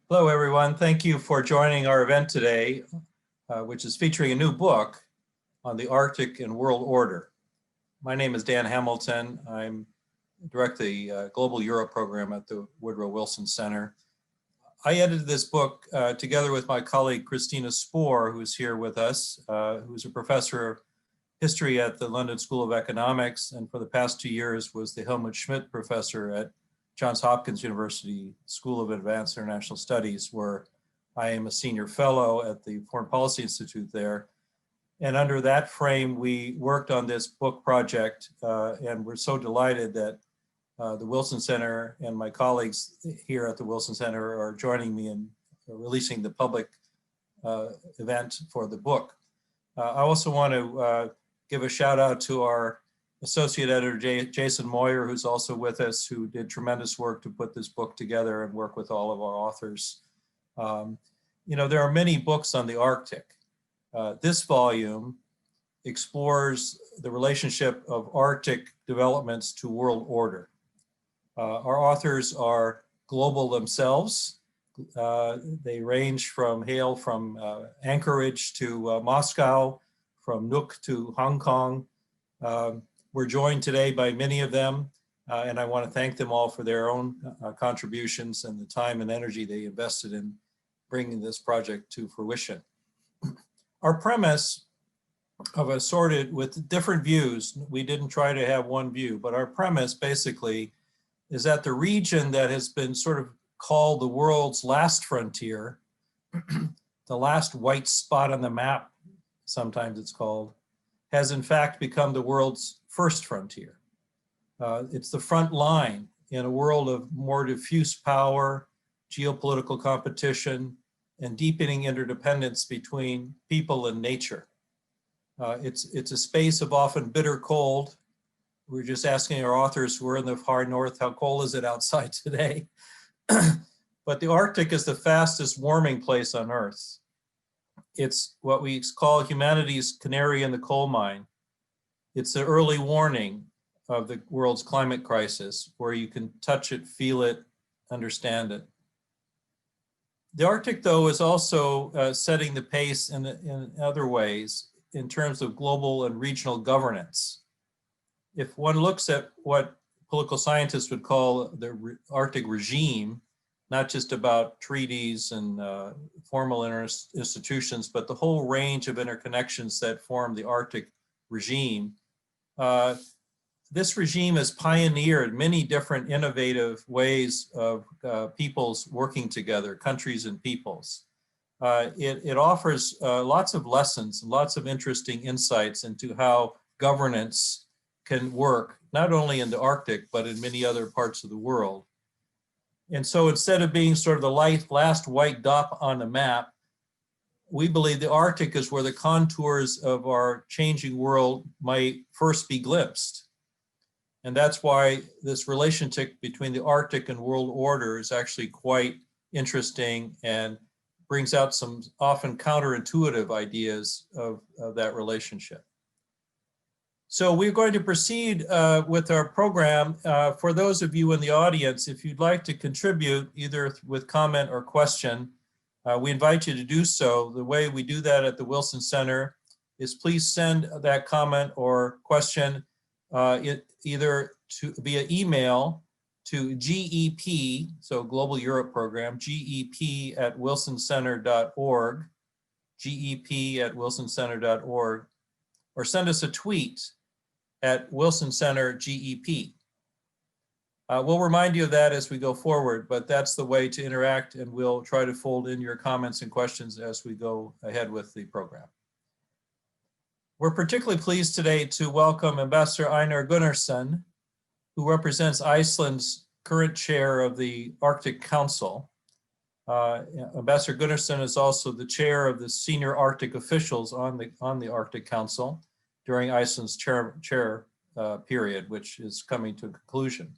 Hello, everyone. Thank you for joining our event today, which is featuring a new book on the Arctic and world order. My name is Dan Hamilton. I'm direct the Global Europe program at the Woodrow Wilson Center. I edited this book together with my colleague Kristina Spohr, who's here with us, who's a professor of history at the London School of Economics, and for the past 2 years was the Helmut Schmidt Professor at Johns Hopkins University School of Advanced International Studies, where I am a senior fellow at the Foreign Policy Institute there. And under that frame, we worked on this book project, and we're so delighted that the Wilson Center and my colleagues here at the Wilson Center are joining me in releasing the public event for the book. I also want to give a shout out to our Associate Editor Jason Moyer, who's also with us, who did tremendous work to put this book together and work with all of our authors. There are many books on the Arctic. This volume explores the relationship of Arctic developments to world order. Our authors are global themselves. They range from hail from Anchorage to Moscow, from Nuuk to Hong Kong. We're joined today by many of them, and I want to thank them all for their own contributions and the time and energy they invested in bringing this project to fruition. Our premise of assorted with different views, we didn't try to have one view, but our premise basically is that the region that has been sort of called the world's last frontier, the last white spot on the map, sometimes it's called, has in fact become the world's first frontier. It's the front line in a world of more diffuse power, geopolitical competition, and deepening interdependence between people and nature. It's a space of often bitter cold. We're just asking our authors who are in the far north, how cold is it outside today? But the Arctic is the fastest warming place on Earth. It's what we call humanity's canary in the coal mine. It's the early warning of the world's climate crisis, where you can touch it, feel it, understand it. The Arctic, though, is also setting the pace in other ways in terms of global and regional governance. If one looks at what political scientists would call the Arctic regime, not just about treaties and formal institutions, but the whole range of interconnections that form the Arctic regime, this regime has pioneered many different innovative ways of peoples working together, countries and peoples. It offers lots of lessons, lots of interesting insights into how governance can work, not only in the Arctic, but in many other parts of the world. And so instead of being sort of the last white dot on the map, we believe the Arctic is where the contours of our changing world might first be glimpsed. And that's why this relationship between the Arctic and world order is actually quite interesting and brings out some often counterintuitive ideas of that relationship. So we're going to proceed with our program. For those of you in the audience, if you'd like to contribute either with comment or question, we invite you to do so. The way we do that at the Wilson Center is please send that comment or question either via email to GEP, so Global Europe Program, GEP@wilsoncenter.org, GEP@wilsoncenter.org, or send us a tweet at Wilson Center GEP. We'll remind you of that as we go forward, but that's the way to interact, and we'll try to fold in your comments and questions as we go ahead with the program. We're particularly pleased today to welcome Ambassador Einar Gunnarsson, who represents Iceland's current chair of the Arctic Council. Ambassador Gunnarsson is also the chair of the senior Arctic officials on the Arctic Council during Iceland's chair period, which is coming to a conclusion.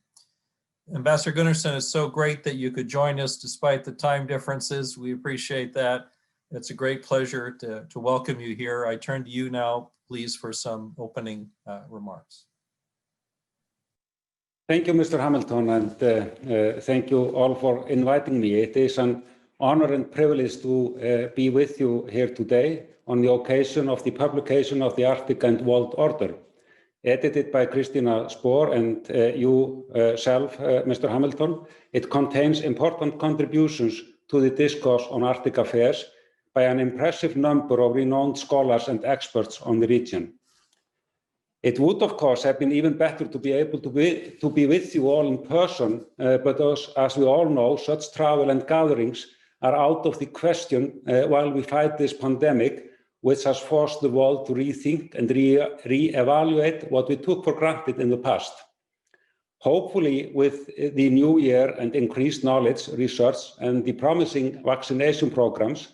Ambassador Gunnarsson, it's so great that you could join us despite the time differences. We appreciate that. It's a great pleasure to welcome you here. I turn to you now, please, for some opening remarks. Thank you, Mr. Hamilton, and thank you all for inviting me. It is an honor and privilege to be with you here today on the occasion of the publication of the Arctic and World Order, edited by Kristina Spohr and you self, Mr. Hamilton. It contains important contributions to the discourse on Arctic affairs by an impressive number of renowned scholars and experts on the region. It would, of course, have been even better to be able to be with you all in person, but as we all know, such travel and gatherings are out of the question while we fight this pandemic, which has forced the world to rethink and re-evaluate what we took for granted in the past. Hopefully, with the new year and increased knowledge, research, and the promising vaccination programs,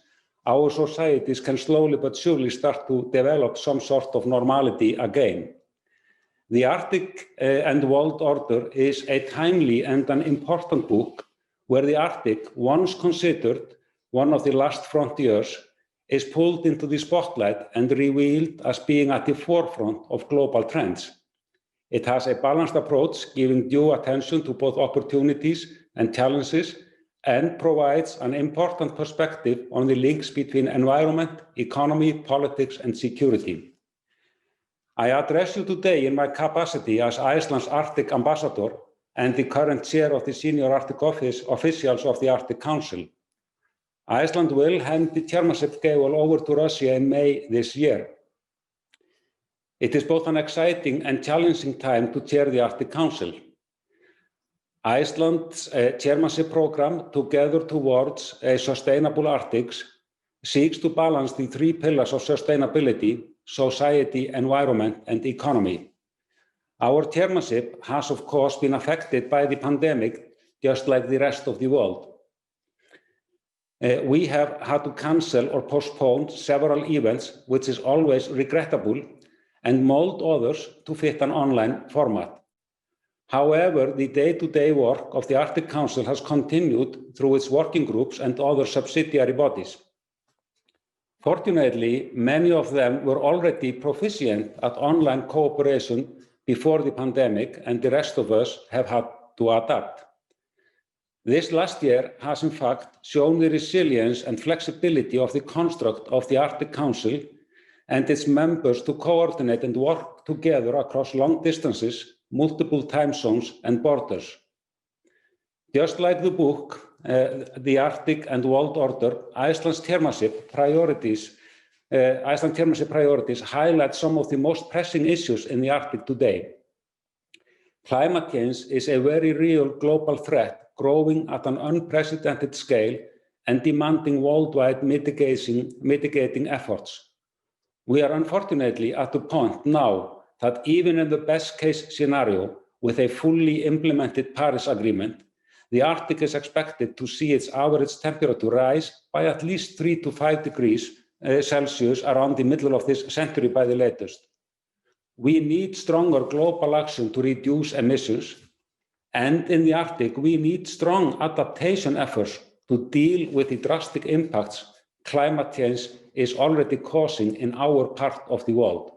our societies can slowly but surely start to develop some sort of normality again. The Arctic and World Order is a timely and an important book where the Arctic, once considered one of the last frontiers, is pulled into the spotlight and revealed as being at the forefront of global trends. It has a balanced approach, giving due attention to both opportunities and challenges, and provides an important perspective on the links between environment, economy, politics, and security. I address you today in my capacity as Iceland's Arctic ambassador and the current chair of the senior Arctic officials of the Arctic Council. Iceland will hand the chairmanship gavel over to Russia in May this year. It is both an exciting and challenging time to chair the Arctic Council. Iceland's chairmanship program, Together Towards a Sustainable Arctic, seeks to balance the three pillars of sustainability: society, environment, and economy. Our chairmanship has, of course, been affected by the pandemic, just like the rest of the world. We have had to cancel or postpone several events, which is always regrettable, and mold others to fit an online format. However, the day-to-day work of the Arctic Council has continued through its working groups and other subsidiary bodies. Fortunately, many of them were already proficient at online cooperation before the pandemic, and the rest of us have had to adapt. This last year has, in fact, shown the resilience and flexibility of the construct of the Arctic Council and its members to coordinate and work together across long distances, multiple time zones, and borders. Just like the book, The Arctic and World Order, Iceland's chairmanship priorities highlight some of the most pressing issues in the Arctic today. Climate change is a very real global threat, growing at an unprecedented scale and demanding worldwide mitigating efforts. We are unfortunately at the point now that even in the best case scenario, with a fully implemented Paris Agreement, the Arctic is expected to see its average temperature rise by at least 3 to 5 degrees Celsius around the middle of this century by the latest. We need stronger global action to reduce emissions, and in the Arctic, we need strong adaptation efforts to deal with the drastic impacts climate change is already causing in our part of the world.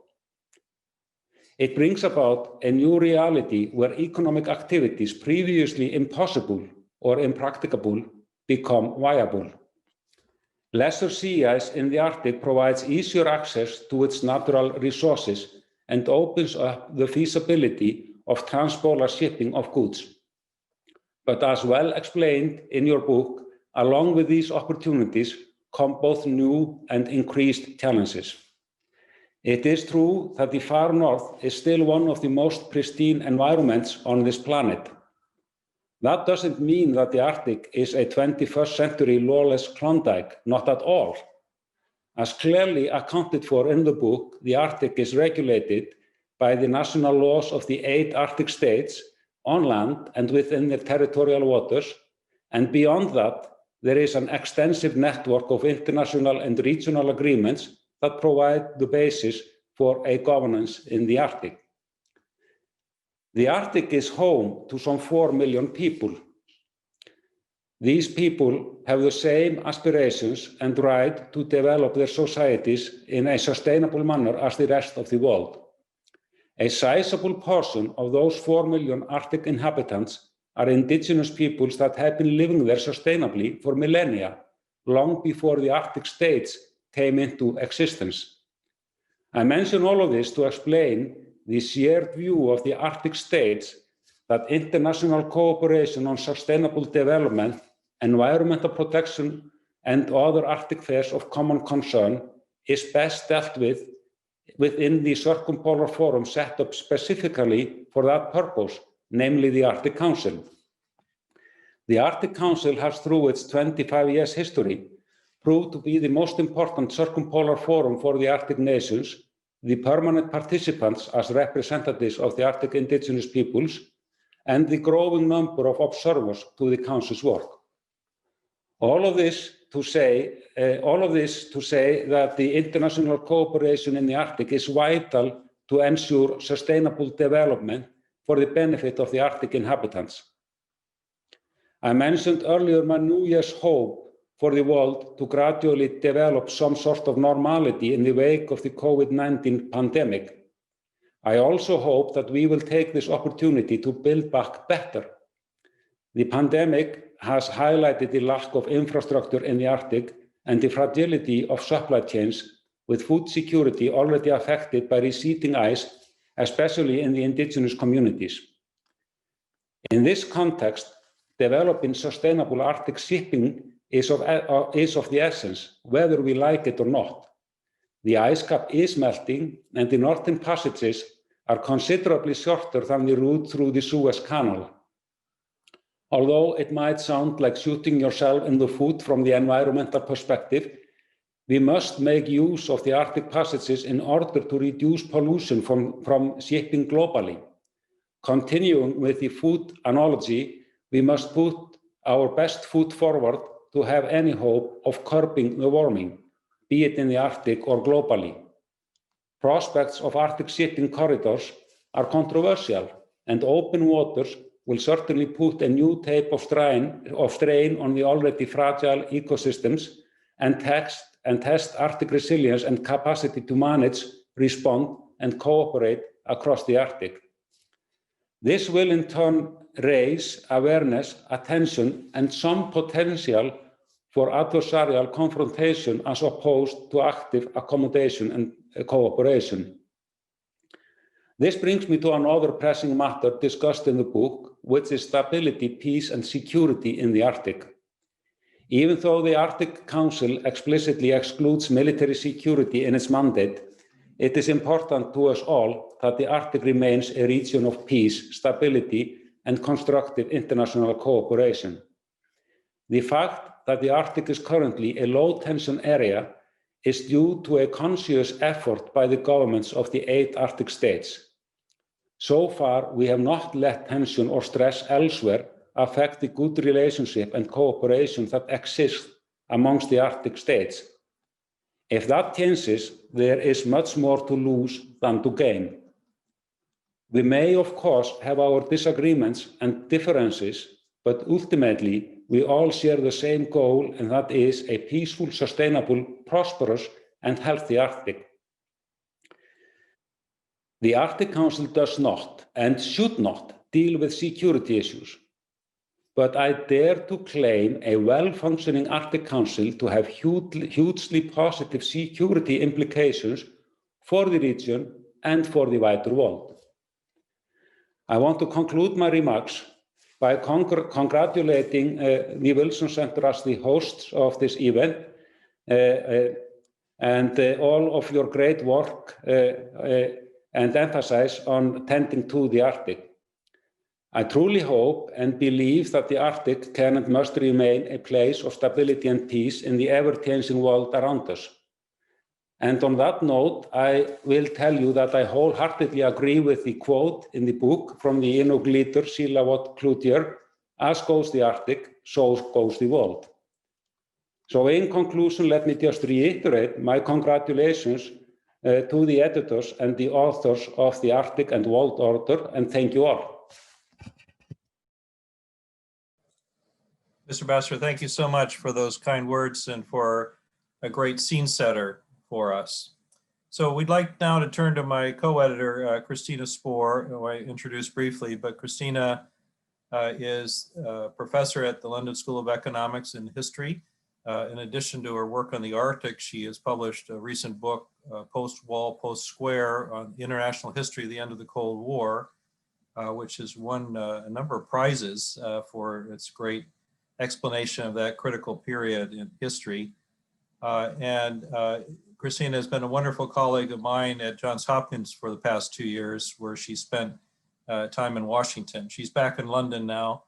It brings about a new reality where economic activities previously impossible or impracticable become viable. Lesser sea ice in the Arctic provides easier access to its natural resources and opens up the feasibility of transborder shipping of goods. But as well explained in your book, along with these opportunities come both new and increased challenges. It is true that the far north is still one of the most pristine environments on this planet. That doesn't mean that the Arctic is a 21st century lawless Klondike, not at all. As clearly accounted for in the book, the Arctic is regulated by the national laws of the 8 Arctic states on land and within their territorial waters, and beyond that, there is an extensive network of international and regional agreements that provide the basis for a governance in the Arctic. The Arctic is home to some 4 million people. These people have the same aspirations and right to develop their societies in a sustainable manner as the rest of the world. A sizable portion of those 4 million Arctic inhabitants are indigenous peoples that have been living there sustainably for millennia long before the Arctic states came into existence. I mention all of this to explain the shared view of the Arctic states that international cooperation on sustainable development, environmental protection, and other Arctic affairs of common concern is best dealt with within the Circumpolar Forum set up specifically for that purpose, namely the Arctic Council. The Arctic Council has, through its 25 years history, proved to be the most important circumpolar forum for the Arctic nations, the permanent participants as representatives of the Arctic indigenous peoples, and the growing number of observers to the Council's work. All of this to say that the international cooperation in the Arctic is vital to ensure sustainable development for the benefit of the Arctic inhabitants. I mentioned earlier my New Year's hope for the world to gradually develop some sort of normality in the wake of the COVID-19 pandemic. I also hope that we will take this opportunity to build back better. The pandemic has highlighted the lack of infrastructure in the Arctic and the fragility of supply chains, with food security already affected by receding ice, especially in the indigenous communities. In this context, developing sustainable Arctic shipping is of the essence, whether we like it or not. The ice cap is melting, and the northern passages are considerably shorter than the route through the Suez Canal. Although it might sound like shooting yourself in the foot from the environmental perspective, we must make use of the Arctic passages in order to reduce pollution from shipping globally. Continuing with the food analogy, we must put our best foot forward to have any hope of curbing the warming, be it in the Arctic or globally. Prospects of Arctic shipping corridors are controversial, and open waters will certainly put a new type of strain on the already fragile ecosystems and test Arctic resilience and capacity to manage, respond, and cooperate across the Arctic. This will in turn raise awareness, attention, and some potential for adversarial confrontation as opposed to active accommodation and cooperation. This brings me to another pressing matter discussed in the book, which is stability, peace, and security in the Arctic. Even though the Arctic Council explicitly excludes military security in its mandate, it is important to us all that the Arctic remains a region of peace, stability, and constructive international cooperation. The fact that the Arctic is currently a low-tension area is due to a conscious effort by the governments of the 8 Arctic states. So far, we have not let tension or stress elsewhere affect the good relationship and cooperation that exists amongst the Arctic states. If that changes, there is much more to lose than to gain. We may, of course, have our disagreements and differences, but ultimately, we all share the same goal, and that is a peaceful, sustainable, prosperous, and healthy Arctic. The Arctic Council does not and should not deal with security issues, but I dare to claim a well-functioning Arctic Council to have hugely positive security implications for the region and for the wider world. I want to conclude my remarks by congratulating the Wilson Center as the hosts of this event and all of your great work and emphasize on tending to the Arctic. I truly hope and believe that the Arctic can and must remain a place of stability and peace in the ever-changing world around us. And on that note, I will tell you that I wholeheartedly agree with the quote in the book from the Inuk leader, Silawat Cloutier, "As goes the Arctic, so goes the world." So in conclusion, let me just reiterate my congratulations to the editors and the authors of the Arctic and World Order, and thank you all. Mr. Ambassador, thank you so much for those kind words and for a great scene setter for us. So we'd like now to turn to my co-editor, Kristina Spohr, who I introduced briefly, but Kristina is a professor at the London School of Economics and History In addition to her work on the Arctic, she has published a recent book, Post-Wall, Post-Square, on international history of the end of the Cold War, which has won a number of prizes for its great explanation of that critical period in history. Kristina has been a wonderful colleague of mine at Johns Hopkins for the past 2 years, where she spent time in Washington. She's back in London now.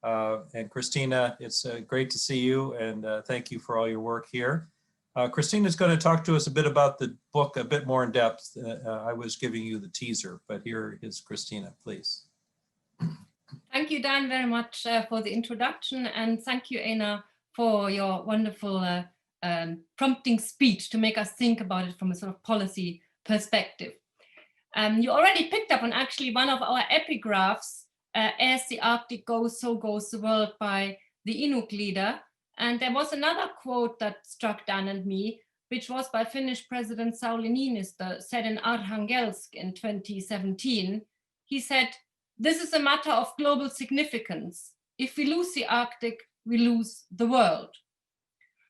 And Kristina, it's great to see you, and thank you for all your work here. Kristina is going to talk to us a bit about the book a bit more in depth. I was giving you the teaser, but here is Kristina, please. Thank you, Dan, very much for the introduction, and thank you, Einar, for your wonderful prompting speech to make us think about it from a sort of policy perspective. You already picked up on actually one of our epigraphs, as the Arctic goes, so goes the world, by the Nuuk leader. And there was another quote that struck Dan and me, which was by Finnish President Sauli Niinistö, said in Arkhangelsk in 2017. He said, "This is a matter of global significance. If we lose the Arctic, we lose the world."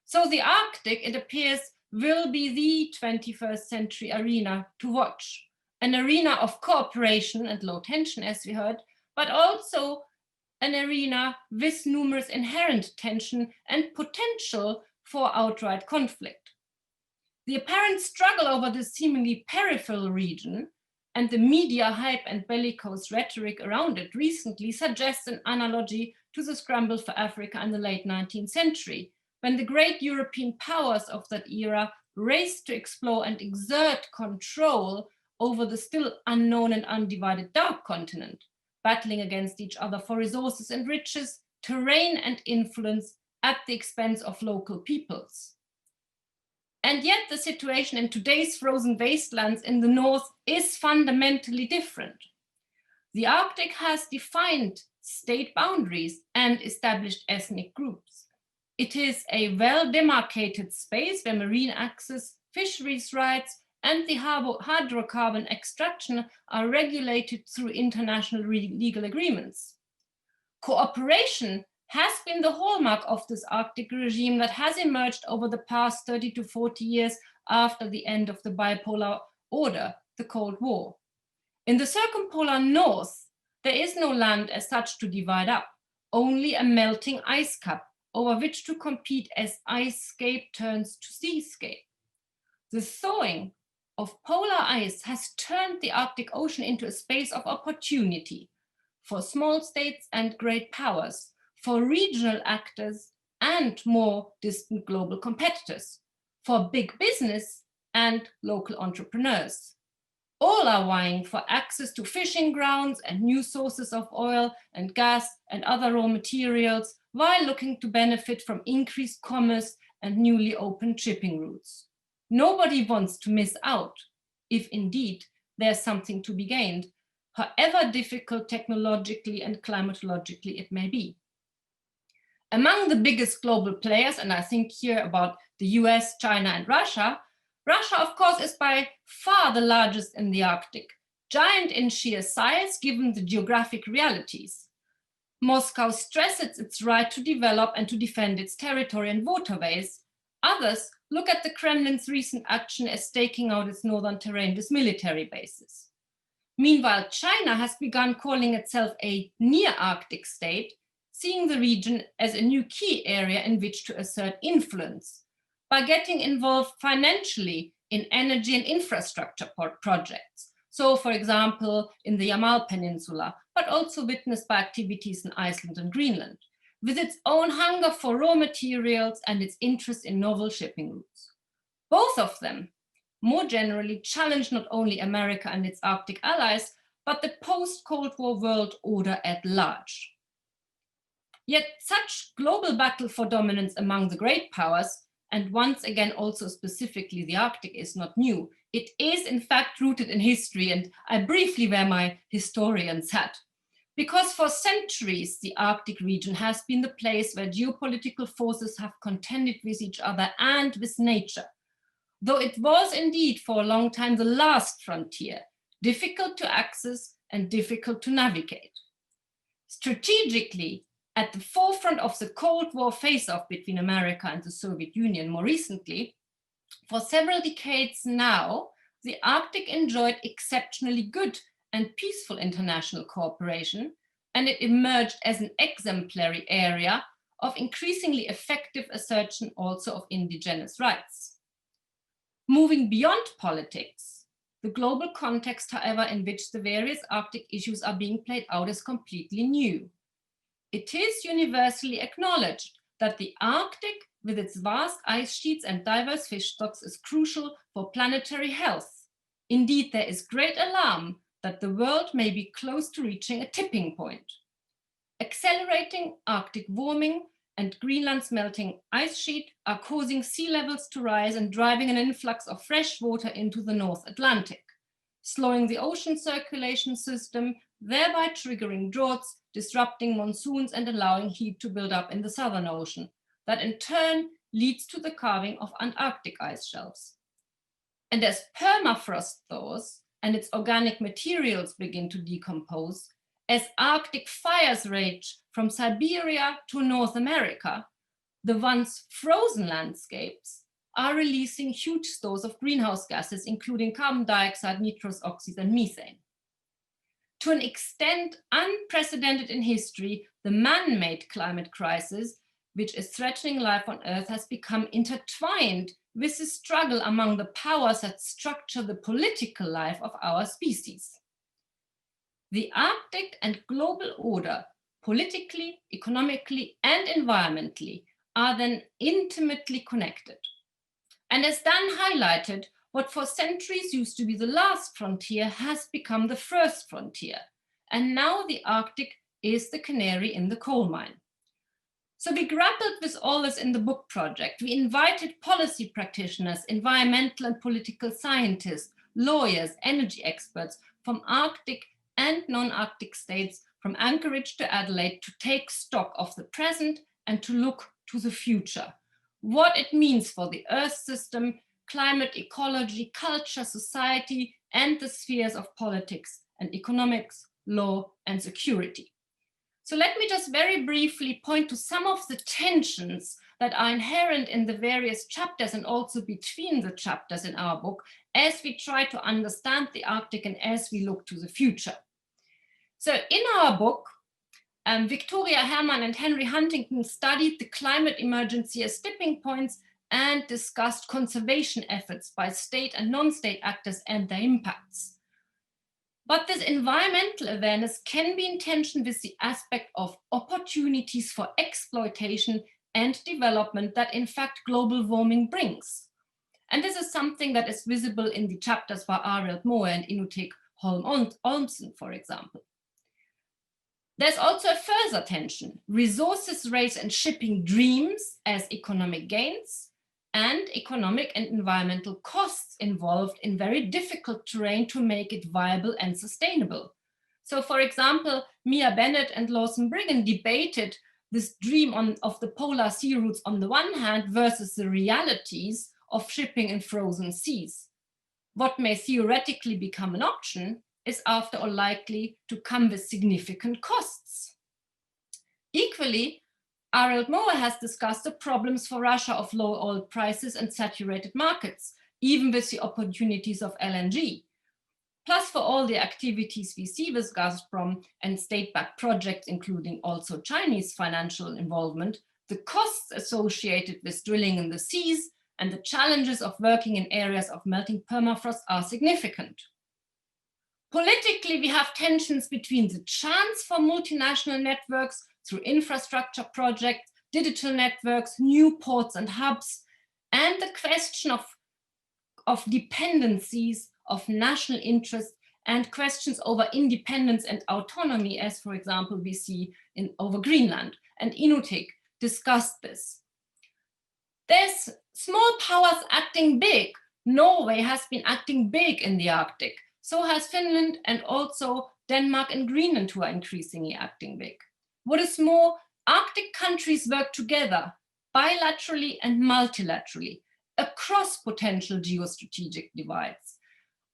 So the Arctic, it appears, will be the 21st century arena to watch, an arena of cooperation and low tension, as we heard, but also an arena with numerous inherent tension and potential for outright conflict. The apparent struggle over this seemingly peripheral region and the media hype and bellicose rhetoric around it recently suggests an analogy to the scramble for Africa in the late 19th century, when the great European powers of that era raced to explore and exert control over the still unknown and undivided dark continent, battling against each other for resources and riches, terrain and influence at the expense of local peoples. And yet the situation in today's frozen wastelands in the north is fundamentally different. The Arctic has defined state boundaries and established ethnic groups. It is a well-demarcated space where marine access, fisheries rights, and the hydrocarbon extraction are regulated through international legal agreements. Cooperation has been the hallmark of this Arctic regime that has emerged over the past 30 to 40 years after the end of the bipolar order, the Cold War. In the circumpolar north, there is no land as such to divide up, only a melting ice cap over which to compete as icescape turns to seascape. The thawing of polar ice has turned the Arctic Ocean into a space of opportunity for small states and great powers, for regional actors and more distant global competitors, for big business and local entrepreneurs. All are vying for access to fishing grounds and new sources of oil and gas and other raw materials, while looking to benefit from increased commerce and newly opened shipping routes. Nobody wants to miss out, if indeed there's something to be gained, however difficult technologically and climatologically it may be. Among the biggest global players, and I think here about the US, China, and Russia, of course, is by far the largest in the Arctic, giant in sheer size given the geographic realities. Moscow stresses its right to develop and to defend its territory and waterways. Others look at the Kremlin's recent action as staking out its northern terrain with military bases. Meanwhile, China has begun calling itself a near-Arctic state, seeing the region as a new key area in which to assert influence by getting involved financially in energy and infrastructure projects. So, for example, in the Yamal Peninsula, but also witnessed by activities in Iceland and Greenland, with its own hunger for raw materials and its interest in novel shipping routes. Both of them, more generally, challenge not only America and its Arctic allies, but the post-Cold War world order at large. Yet such global battle for dominance among the great powers, and once again also specifically the Arctic, is not new. It is in fact rooted in history, and I briefly wear my historian's hat. Because for centuries, the Arctic region has been the place where geopolitical forces have contended with each other and with nature. Though it was indeed for a long time the last frontier, difficult to access and difficult to navigate. Strategically, at the forefront of the Cold War face-off between America and the Soviet Union more recently, for several decades now, the Arctic enjoyed exceptionally good and peaceful international cooperation, and it emerged as an exemplary area of increasingly effective assertion also of indigenous rights. Moving beyond politics, the global context, however, in which the various Arctic issues are being played out is completely new. It is universally acknowledged that the Arctic, with its vast ice sheets and diverse fish stocks, is crucial for planetary health. Indeed, there is great alarm that the world may be close to reaching a tipping point. Accelerating Arctic warming and Greenland's melting ice sheet are causing sea levels to rise and driving an influx of fresh water into the North Atlantic, slowing the ocean circulation system, thereby triggering droughts, disrupting monsoons, and allowing heat to build up in the Southern Ocean. That in turn leads to the carving of Antarctic ice shelves. And as permafrost thaws and its organic materials begin to decompose, as Arctic fires rage from Siberia to North America, the once frozen landscapes are releasing huge stores of greenhouse gases, including carbon dioxide, nitrous oxides, and methane. To an extent unprecedented in history, the man-made climate crisis, which is threatening life on Earth, has become intertwined with the struggle among the powers that structure the political life of our species. The Arctic and global order, politically, economically, and environmentally, are then intimately connected. And as Dan highlighted, what for centuries used to be the last frontier has become the first frontier. And now the Arctic is the canary in the coal mine. So we grappled with all this in the book project. We invited policy practitioners, environmental and political scientists, lawyers, energy experts from Arctic and non-Arctic states, from Anchorage to Adelaide, to take stock of the present and to look to the future. What it means for the Earth system, climate, ecology, culture, society, and the spheres of politics and economics, law, and security. So let me just very briefly point to some of the tensions that are inherent in the various chapters and also between the chapters in our book as we try to understand the Arctic and as we look to the future. So in our book, Victoria Herrmann and Henry Huntington studied the climate emergency as tipping points and discussed conservation efforts by state and non-state actors and their impacts. But this environmental awareness can be in tension with the aspect of opportunities for exploitation and development that in fact global warming brings. And this is something that is visible in the chapters by Arild Moe and Inutek Holm-Olmsen, for example. There's also a further tension: resources race and shipping dreams as economic gains, and economic and environmental costs involved in very difficult terrain to make it viable and sustainable. So for example, Mia Bennett and Lawson Brigham debated this dream of the polar sea routes on the one hand versus the realities of shipping in frozen seas. What may theoretically become an option is after all likely to come with significant costs. Equally, Arild Moe has discussed the problems for Russia of low oil prices and saturated markets, even with the opportunities of LNG. Plus, for all the activities we see with Gazprom and state-backed projects, including also Chinese financial involvement, the costs associated with drilling in the seas and the challenges of working in areas of melting permafrost are significant. Politically, we have tensions between the chance for multinational networks through infrastructure projects, digital networks, new ports and hubs, and the question of dependencies, of national interest, and questions over independence and autonomy, as for example, we see over Greenland. And Inutek discussed this. There's small powers acting big. Norway has been acting big in the Arctic. So has Finland and also Denmark and Greenland, who are increasingly acting big. What is more, Arctic countries work together bilaterally and multilaterally across potential geostrategic divides.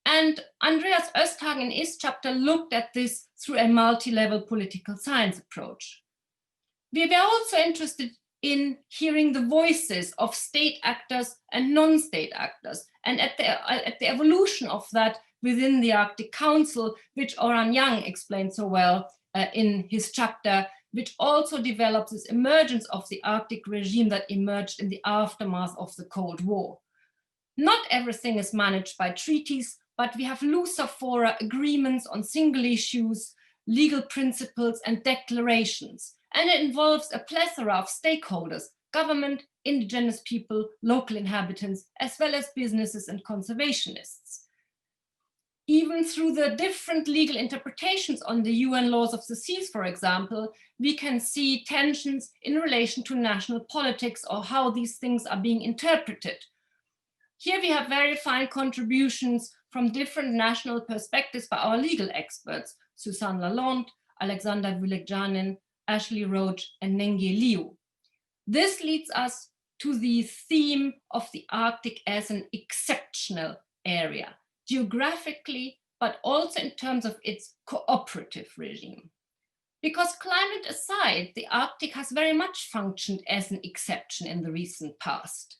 And Andreas Östhagen in his chapter looked at this through a multi-level political science approach. We were also interested in hearing the voices of state actors and non-state actors, and at the evolution of that within the Arctic Council, which Oran Yang explained so well in his chapter, which also develops this emergence of the Arctic regime that emerged in the aftermath of the Cold War. Not everything is managed by treaties, but we have looser fora, agreements on single issues, legal principles and declarations. And it involves a plethora of stakeholders, government, indigenous people, local inhabitants, as well as businesses and conservationists. Even through the different legal interpretations on the UN laws of the seas, for example, we can see tensions in relation to national politics or how these things are being interpreted. Here we have very fine contributions from different national perspectives by our legal experts, Suzanne Lalonde, Alexander Vulegjanin, Ashley Roach, and Nenge Liu. This leads us to the theme of the Arctic as an exceptional area, geographically, but also in terms of its cooperative regime. Because climate aside, the Arctic has very much functioned as an exception in the recent past.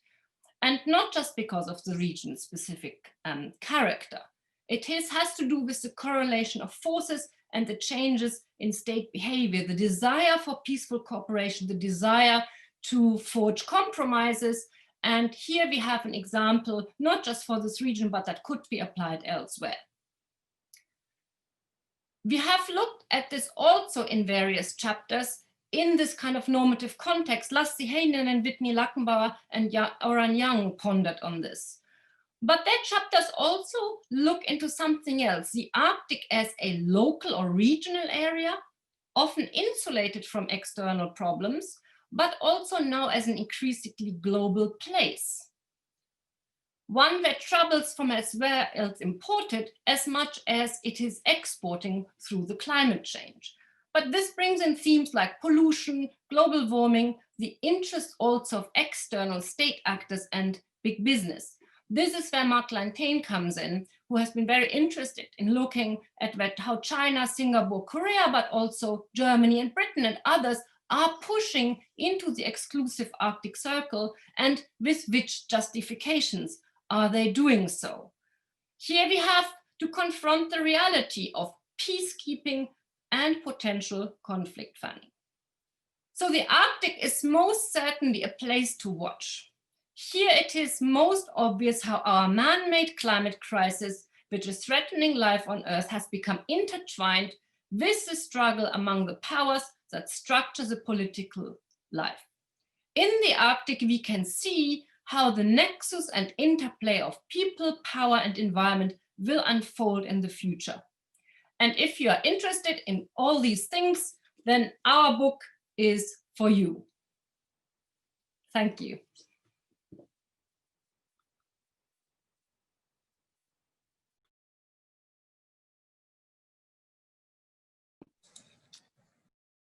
And not just because of the region's specific character. It has to do with the correlation of forces and the changes in state behavior, the desire for peaceful cooperation, the desire to forge compromises. And here we have an example, not just for this region, but that could be applied elsewhere. We have looked at this also in various chapters in this kind of normative context. Lassi Heinonen and Whitney Lackenbauer and Oran Yang pondered on this. But their chapters also look into something else, the Arctic as a local or regional area, often insulated from external problems, but also now as an increasingly global place. One where troubles from elsewhere else imported as much as it is exporting through the climate change. But this brings in themes like pollution, global warming, the interest also of external state actors and big business. This is where Mark Lantain comes in, who has been very interested in looking at how China, Singapore, Korea, but also Germany and Britain and others are pushing into the exclusive Arctic Circle, and with which justifications are they doing so? Here we have to confront the reality of peacekeeping and potential conflict fanning. So the Arctic is most certainly a place to watch. Here it is most obvious how our man-made climate crisis, which is threatening life on Earth, has become intertwined with the struggle among the powers that structure the political life. In the Arctic, we can see how the nexus and interplay of people, power, and environment will unfold in the future. And if you are interested in all these things, then our book is for you. Thank you.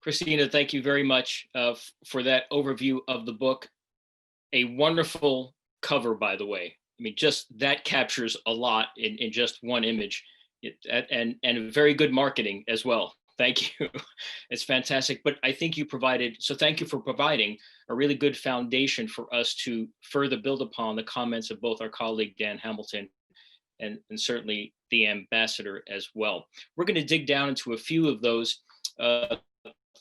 Kristina, thank you very much for that overview of the book. A wonderful cover, by the way. I mean, just that captures a lot in just one image. And very good marketing as well. Thank you. It's fantastic. But I think you provided, so thank you for providing a really good foundation for us to further build upon the comments of both our colleague Dan Hamilton and certainly the ambassador as well. We're going to dig down into a few of those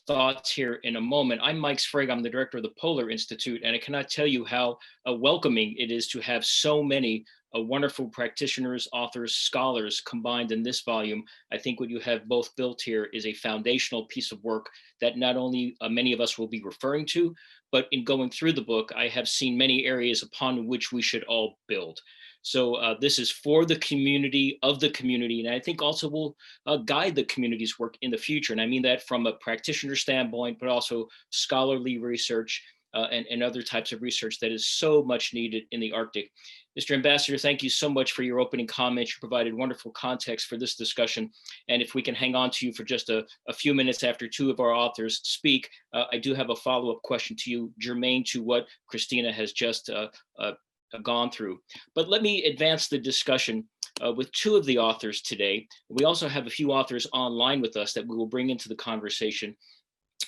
thoughts here in a moment. I'm Mike Sfraga, I'm the director of the Polar Institute, and I cannot tell you how welcoming it is to have so many wonderful practitioners, authors, scholars combined in this volume. I think what you have both built here is a foundational piece of work that not only many of us will be referring to, but in going through the book, I have seen many areas upon which we should all build. So this is for the community, of the community, and I think also will guide the community's work in the future. And I mean that from a practitioner standpoint, but also scholarly research and other types of research that is so much needed in the Arctic. Mr. Ambassador, thank you so much for your opening comments. You provided wonderful context for this discussion. And if we can hang on to you for just a few minutes after two of our authors speak, I do have a follow-up question to you, germane to what Kristina has just gone through. But let me advance the discussion with two of the authors today. We also have a few authors online with us that we will bring into the conversation.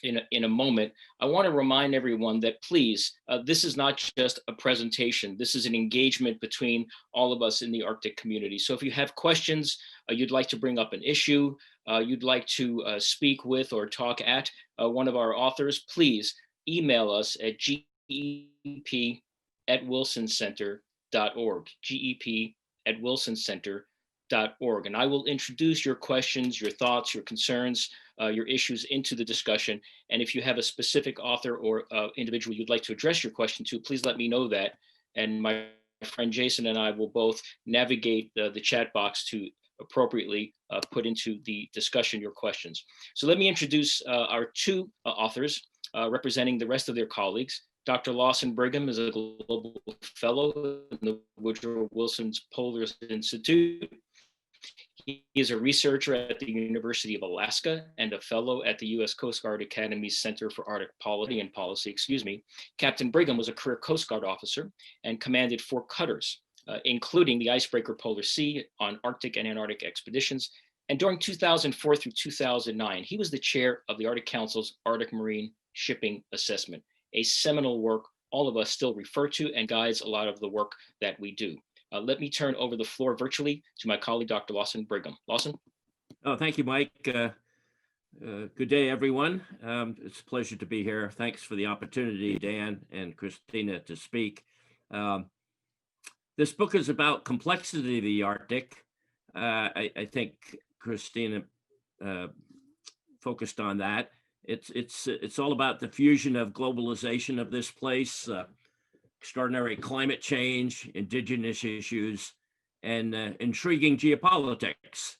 in a moment, I want to remind everyone that please, this is not just a presentation. This is an engagement between all of us in the Arctic community. So if you have questions, you'd like to bring up an issue, you'd like to speak with or talk at one of our authors, please email us at gep@wilsoncenter.org, gep@wilsoncenter.org. And I will introduce your questions, your thoughts, your concerns, your issues into the discussion. And if you have a specific author or individual you'd like to address your question to, please let me know that. And my friend Jason and I will both navigate the chat box to appropriately put into the discussion your questions. So let me introduce our two authors representing the rest of their colleagues. Dr. Lawson Brigham is a global fellow in the Woodrow Wilson's Polar Institute. He is a researcher at the University of Alaska and a fellow at the U.S. Coast Guard Academy's Center for Arctic Policy. Captain Brigham was a career Coast Guard officer and commanded 4 cutters, including the icebreaker Polar Sea on Arctic and Antarctic expeditions. And during 2004 through 2009, he was the chair of the Arctic Council's Arctic Marine Shipping Assessment, a seminal work all of us still refer to and guides a lot of the work that we do. Let me turn over the floor virtually to my colleague, Dr. Lawson Brigham. Lawson? Oh, thank you, Mike. Good day, everyone. It's a pleasure to be here. Thanks for the opportunity, Dan and Kristina, to speak. This book is about complexity of the Arctic. I think Kristina focused on that. It's all about the fusion of globalization of this place, extraordinary climate change, indigenous issues, and intriguing geopolitics.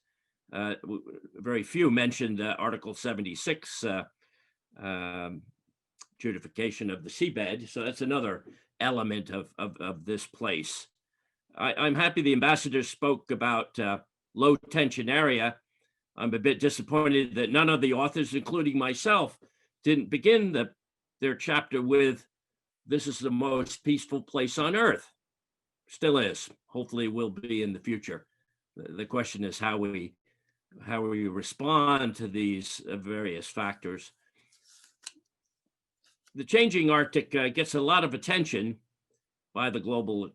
Very few mentioned Article 76, judification of the seabed. So that's another element of this place. I'm happy the ambassador spoke about low tension area. I'm a bit disappointed that none of the authors, including myself, didn't begin their chapter with, "This is the most peaceful place on earth." Still is, hopefully will be in the future. The question is how we respond to these various factors. The changing Arctic gets a lot of attention by the global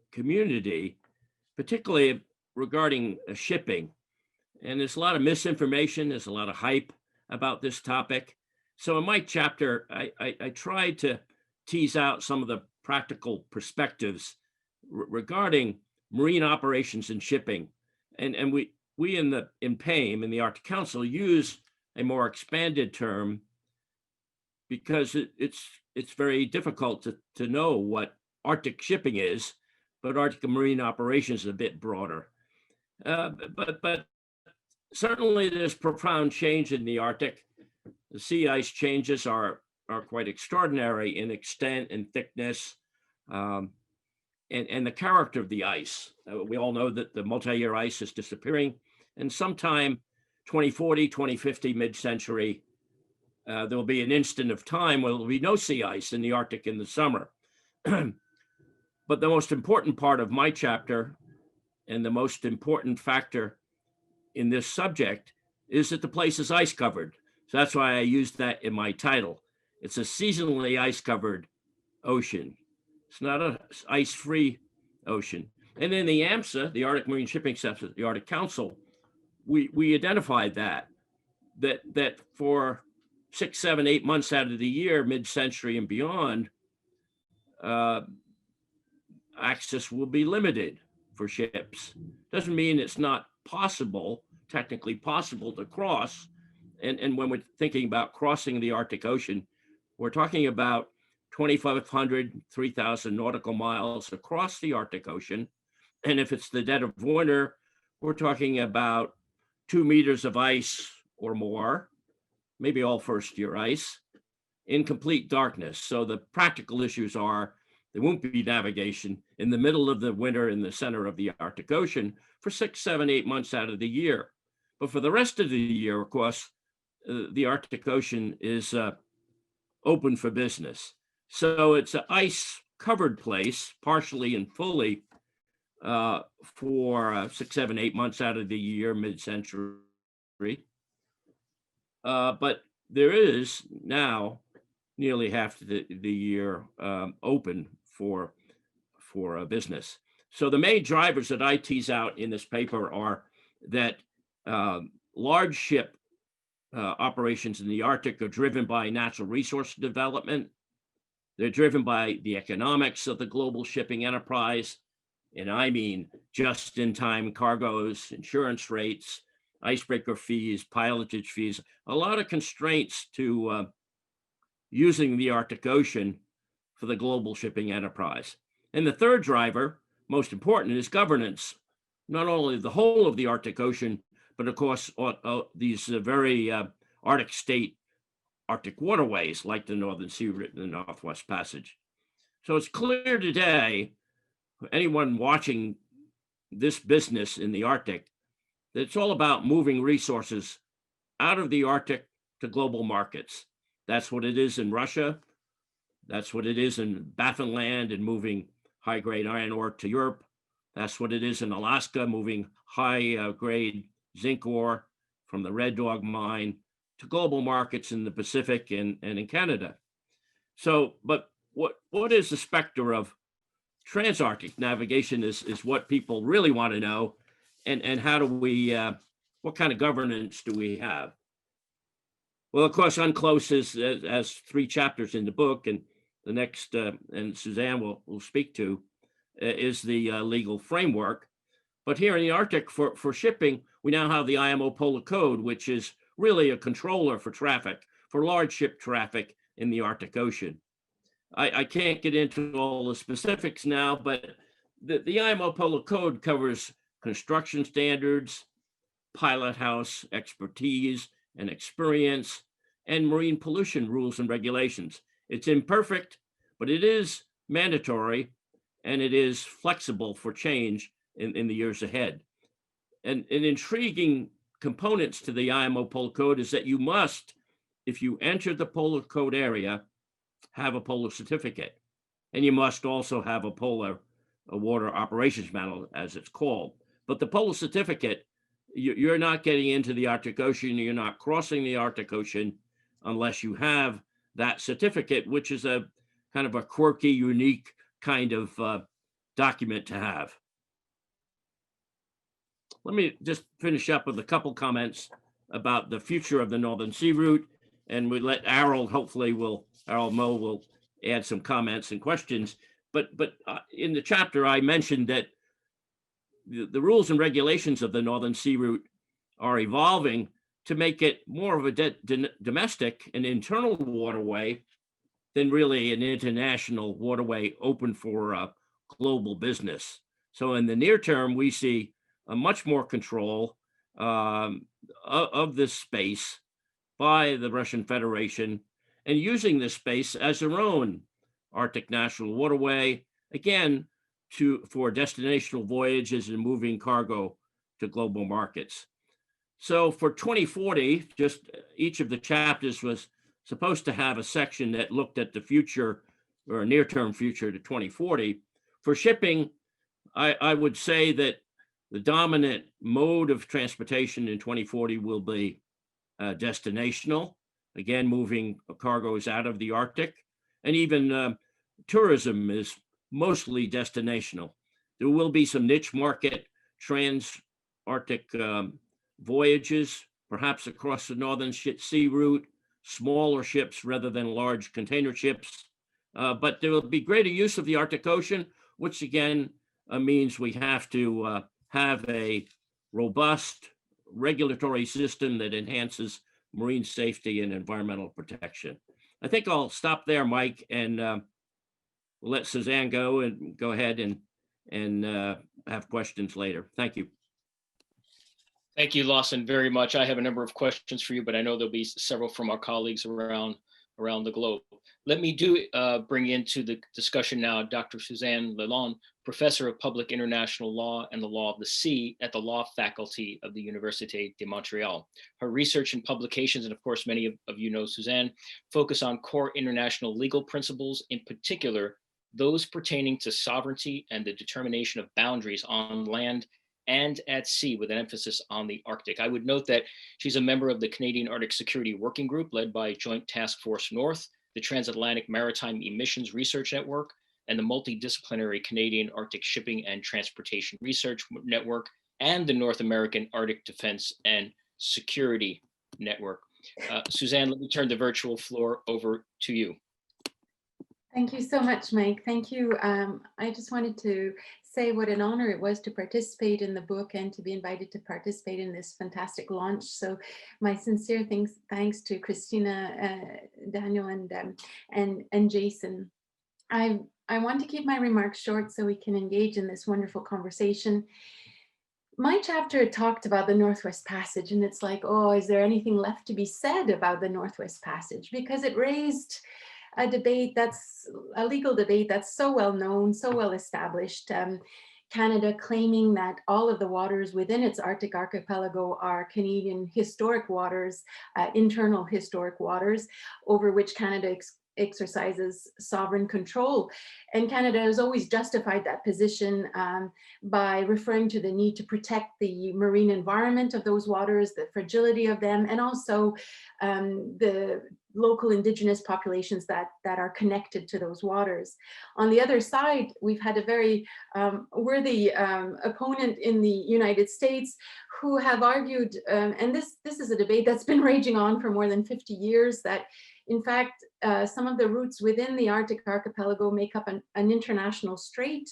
community, particularly regarding shipping. And there's a lot of misinformation, there's a lot of hype about this topic. So in my chapter, I tried to tease out some of the practical perspectives regarding marine operations and shipping. And we in PAIM, in the Arctic Council, use a more expanded term because it's very difficult to know what Arctic shipping is, but Arctic marine operations is a bit broader. But certainly there's profound change in the Arctic. The sea ice changes are quite extraordinary in extent and thickness, and the character of the ice. We all know that the multi-year ice is disappearing, and sometime 2040, 2050, mid-century, there will be an instant of time where there will be no sea ice in the Arctic in the summer. But the most important part of my chapter, and the most important factor in this subject, is that the place is ice covered. So that's why I used that in my title. It's a seasonally ice covered ocean. It's not an ice-free ocean. And in the AMSA, the Arctic Marine Shipping Assessment, the Arctic Council, we identified that for 6, 7, 8 months out of the year, mid-century and beyond, access will be limited for ships. Doesn't mean it's not possible, technically possible, to cross. And when we're thinking about crossing the Arctic Ocean, we're talking about 2,500, 3,000 nautical miles across the Arctic Ocean. And if it's the dead of winter, we're talking about 2 meters of ice or more, maybe all first-year ice, in complete darkness. So the practical issues are there won't be navigation in the middle of the winter in the center of the Arctic Ocean for 6, 7, 8 months out of the year. But for the rest of the year, of course, the Arctic Ocean is open for business. So it's an ice-covered place, partially and fully, for 6, 7, 8 months out of the year, mid-century. but there is now nearly half the year open for business. So the main drivers that I tease out in this paper are that large ship operations in the Arctic are driven by natural resource development. They're driven by the economics of the global shipping enterprise. And I mean just-in-time cargoes, insurance rates, icebreaker fees, pilotage fees, a lot of constraints to using the Arctic Ocean for the global shipping enterprise. And the third driver, most important, is governance, not only the whole of the Arctic Ocean, but of course, these very Arctic state Arctic waterways like the Northern Sea Route and the Northwest Passage. So it's clear today, for anyone watching this business in the Arctic, that it's all about moving resources out of the Arctic to global markets. That's what it is in Russia. That's what it is in Baffinland and moving high-grade iron ore to Europe. That's what it is in Alaska, moving high-grade zinc ore from the Red Dog mine to global markets in the Pacific and in Canada. So, but what is the specter of transarctic navigation is what people really want to know, and how do we, what kind of governance do we have? Well, of course, UNCLOS has 3 chapters in the book, and the next, and Suzanne will speak to, is the legal framework. But here in the Arctic for shipping, we now have the IMO Polar Code, which is really a controller for traffic, for large ship traffic in the Arctic Ocean. I can't get into all the specifics now, but the IMO Polar Code covers construction standards, pilot house expertise and experience, and marine pollution rules and regulations. It's imperfect, but it is mandatory, and it is flexible for change in the years ahead. And an intriguing components to the IMO Polar Code is that you must, if you enter the Polar Code area, have a polar certificate. And you must also have a polar water operations manual, as it's called. But the polar certificate, you're not getting into the Arctic Ocean, you're not crossing the Arctic Ocean unless you have that certificate, which is a kind of a quirky, unique kind of document to have. Let me just finish up with a couple comments about the future of the Northern Sea Route, and we let Harold, hopefully Harold Moe will add some comments and questions. But in the chapter, I mentioned that the rules and regulations of the Northern Sea Route are evolving to make it more of a domestic and internal waterway than really an international waterway open for global business. So in the near term, we see a much more control of this space by the Russian Federation, and using this space as their own Arctic national waterway, again, for destinational voyages and moving cargo to global markets. So for 2040, just each of the chapters was supposed to have a section that looked at the future or near-term future to 2040. For shipping, I would say that the dominant mode of transportation in 2040 will be destinational, again, moving cargoes out of the Arctic, and even tourism is mostly destinational. There will be some niche market trans-Arctic voyages, perhaps across the Northern Sea Route, smaller ships rather than large container ships. But there will be greater use of the Arctic Ocean, which again means we have to have a robust regulatory system that enhances marine safety and environmental protection. I think I'll stop there, Mike, and we'll let Suzanne go ahead and have questions later. Thank you. Thank you, Lawson, very much. I have a number of questions for you, but I know there'll be several from our colleagues around the globe. Let me bring into the discussion now Dr. Suzanne Lalonde, Professor of Public International Law and the Law of the Sea at the Law Faculty of the Université de Montréal. Her research and publications, and of course many of you know Suzanne, focus on core international legal principles, in particular those pertaining to sovereignty and the determination of boundaries on land and at sea, with an emphasis on the Arctic. I would note that she's a member of the Canadian Arctic Security Working Group led by Joint Task Force North, the Transatlantic Maritime Emissions Research Network, and the multidisciplinary Canadian Arctic Shipping and Transportation Research Network, and the North American Arctic Defense and Security Network. Suzanne, let me turn the virtual floor over to you. Thank you so much, Mike. Thank you. I just wanted to say what an honor it was to participate in the book and to be invited to participate in this fantastic launch. So my sincere thanks to Kristina, Daniel, and Jason. I want to keep my remarks short so we can engage in this wonderful conversation. My chapter talked about the Northwest Passage, and it's like, oh, is there anything left to be said about the Northwest Passage? Because it raised a debate a legal debate that's so well known, so well established. Canada claiming that all of the waters within its Arctic archipelago are Canadian historic waters, internal historic waters, over which Canada exercises sovereign control. And Canada has always justified that position by referring to the need to protect the marine environment of those waters, the fragility of them, and also the local indigenous populations that are connected to those waters. On the other side, we've had a very worthy opponent in the United States who have argued, and this is a debate that's been raging on for more than 50 years, that in fact, some of the routes within the Arctic archipelago make up an international strait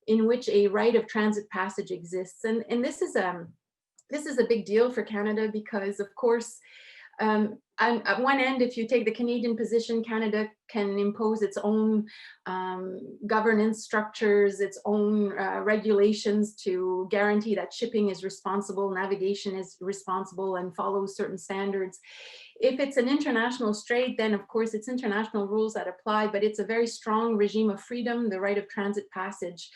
in which a right of transit passage exists. And this is a big deal for Canada because, of course, at one end, if you take the Canadian position, Canada can impose its own governance structures, its own regulations to guarantee that shipping is responsible, navigation is responsible, and follows certain standards. If it's an international strait, then of course it's international rules that apply, but it's a very strong regime of freedom, the right of transit passage.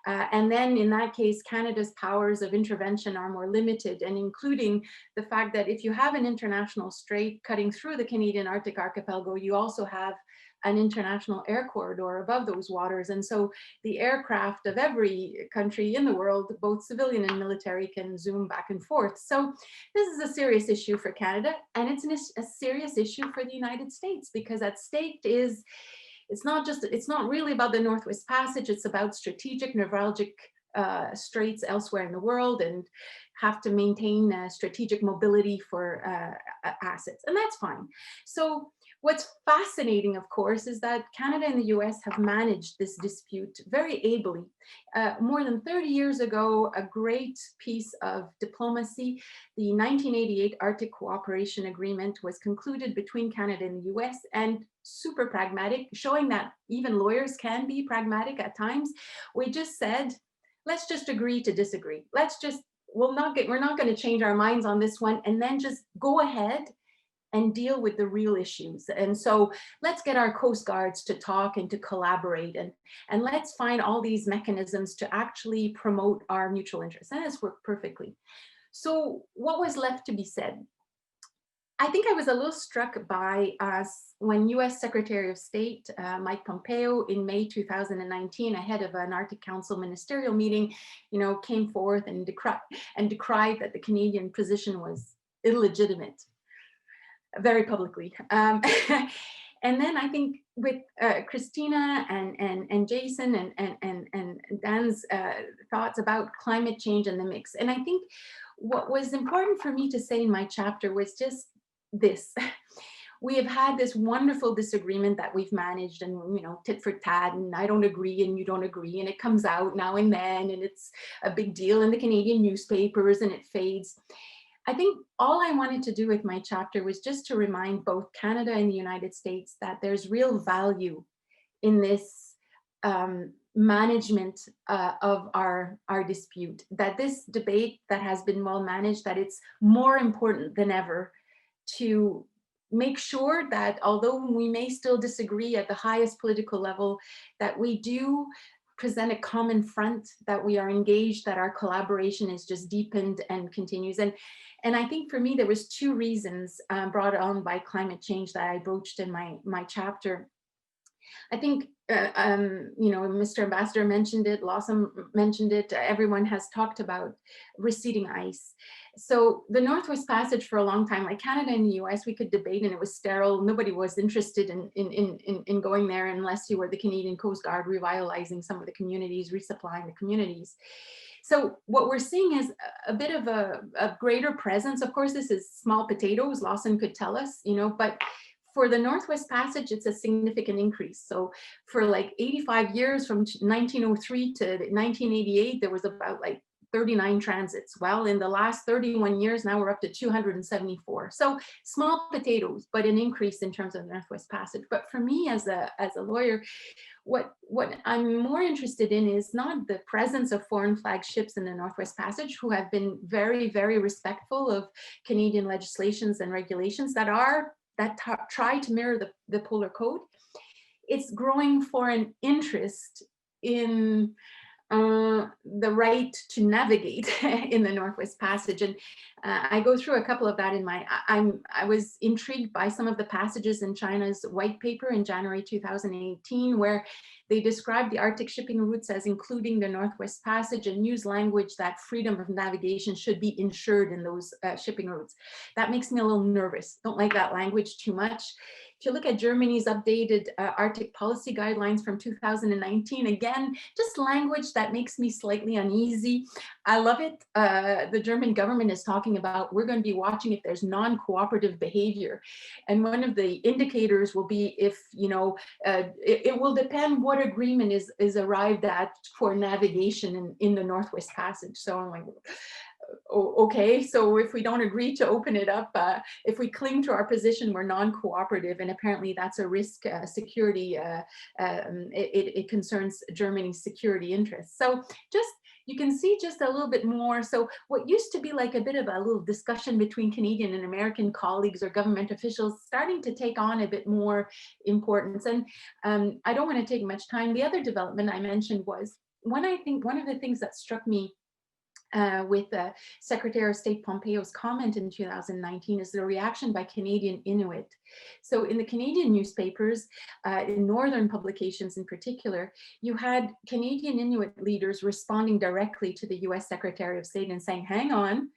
And then in that case, Canada's powers of intervention are more limited, and including the fact that if you have an international strait cutting through the Canadian Arctic archipelago, you also have an international air corridor above those waters. And so the aircraft of every country in the world, both civilian and military, can zoom back and forth. So this is a serious issue for Canada, and it's a serious issue for the United States, because at stake is, it's not really about the Northwest Passage, it's about strategic neuralgic straits elsewhere in the world, and have to maintain strategic mobility for assets, and that's fine. So what's fascinating, of course, is that Canada and the US have managed this dispute very ably. More than 30 years ago, a great piece of diplomacy, the 1988 Arctic Cooperation Agreement, was concluded between Canada and the US, and super pragmatic, showing that even lawyers can be pragmatic at times. We just said, let's just agree to disagree. We're not going to change our minds on this one, and then just go ahead and deal with the real issues. And so let's get our Coast Guards to talk and to collaborate, and let's find all these mechanisms to actually promote our mutual interests. And it's worked perfectly. So what was left to be said? I think I was a little struck by when US Secretary of State Mike Pompeo in May 2019, ahead of an Arctic Council ministerial meeting, came forth and decried that the Canadian position was illegitimate, very publicly. And then I think with Kristina and Jason and Dan's thoughts about climate change in the mix. And I think what was important for me to say in my chapter was just this. We have had this wonderful disagreement that we've managed, and tit for tat, and I don't agree and you don't agree, and it comes out now and then, and it's a big deal in the Canadian newspapers, and it fades. I think all I wanted to do with my chapter was just to remind both Canada and the United States that there's real value in this management of our dispute, that this debate that has been well managed, that it's more important than ever to make sure that although we may still disagree at the highest political level, that we do present a common front, that we are engaged, that our collaboration is just deepened and continues. And I think for me, there was two reasons brought on by climate change that I broached in my chapter. I think, Mr. Ambassador mentioned it, Lawson mentioned it, everyone has talked about receding ice. So the Northwest Passage for a long time, like Canada and the US, we could debate and it was sterile. Nobody was interested in going there unless you were the Canadian Coast Guard revitalizing some of the communities, resupplying the communities. So what we're seeing is a bit of a greater presence. Of course, this is small potatoes, Lawson could tell us, but for the Northwest Passage, it's a significant increase. So for like 85 years, from 1903 to 1988, there was about like 39 transits. Well, in the last 31 years, now we're up to 274. So small potatoes, but an increase in terms of the Northwest Passage. But for me as a lawyer, what I'm more interested in is not the presence of foreign flag ships in the Northwest Passage, who have been very, very respectful of Canadian legislations and regulations that try to mirror the Polar Code. It's growing foreign interest in the right to navigate in the Northwest Passage. And I go through a couple of that in my, I was intrigued by some of the passages in China's white paper in January 2018, where they described the Arctic shipping routes as including the Northwest Passage and use language that freedom of navigation should be ensured in those shipping routes. That makes me a little nervous. Don't like that language too much. If you look at Germany's updated Arctic policy guidelines from 2019, again, just language that makes me slightly uneasy. I love it. The German government is talking about, we're going to be watching if there's non-cooperative behavior. And one of the indicators will be if, it will depend what agreement is arrived at for navigation in the Northwest Passage. So I'm like, okay, so if we don't agree to open it up, if we cling to our position, we're non-cooperative, and apparently that's a risk security, it concerns Germany's security interests. So just, you can see just a little bit more. So what used to be like a bit of a little discussion between Canadian and American colleagues or government officials starting to take on a bit more importance. And I don't want to take much time. The other development I mentioned was one of the things that struck me with Secretary of State Pompeo's comment in 2019 is the reaction by Canadian Inuit. So in the Canadian newspapers, in northern publications in particular, you had Canadian Inuit leaders responding directly to the US Secretary of State and saying, hang on,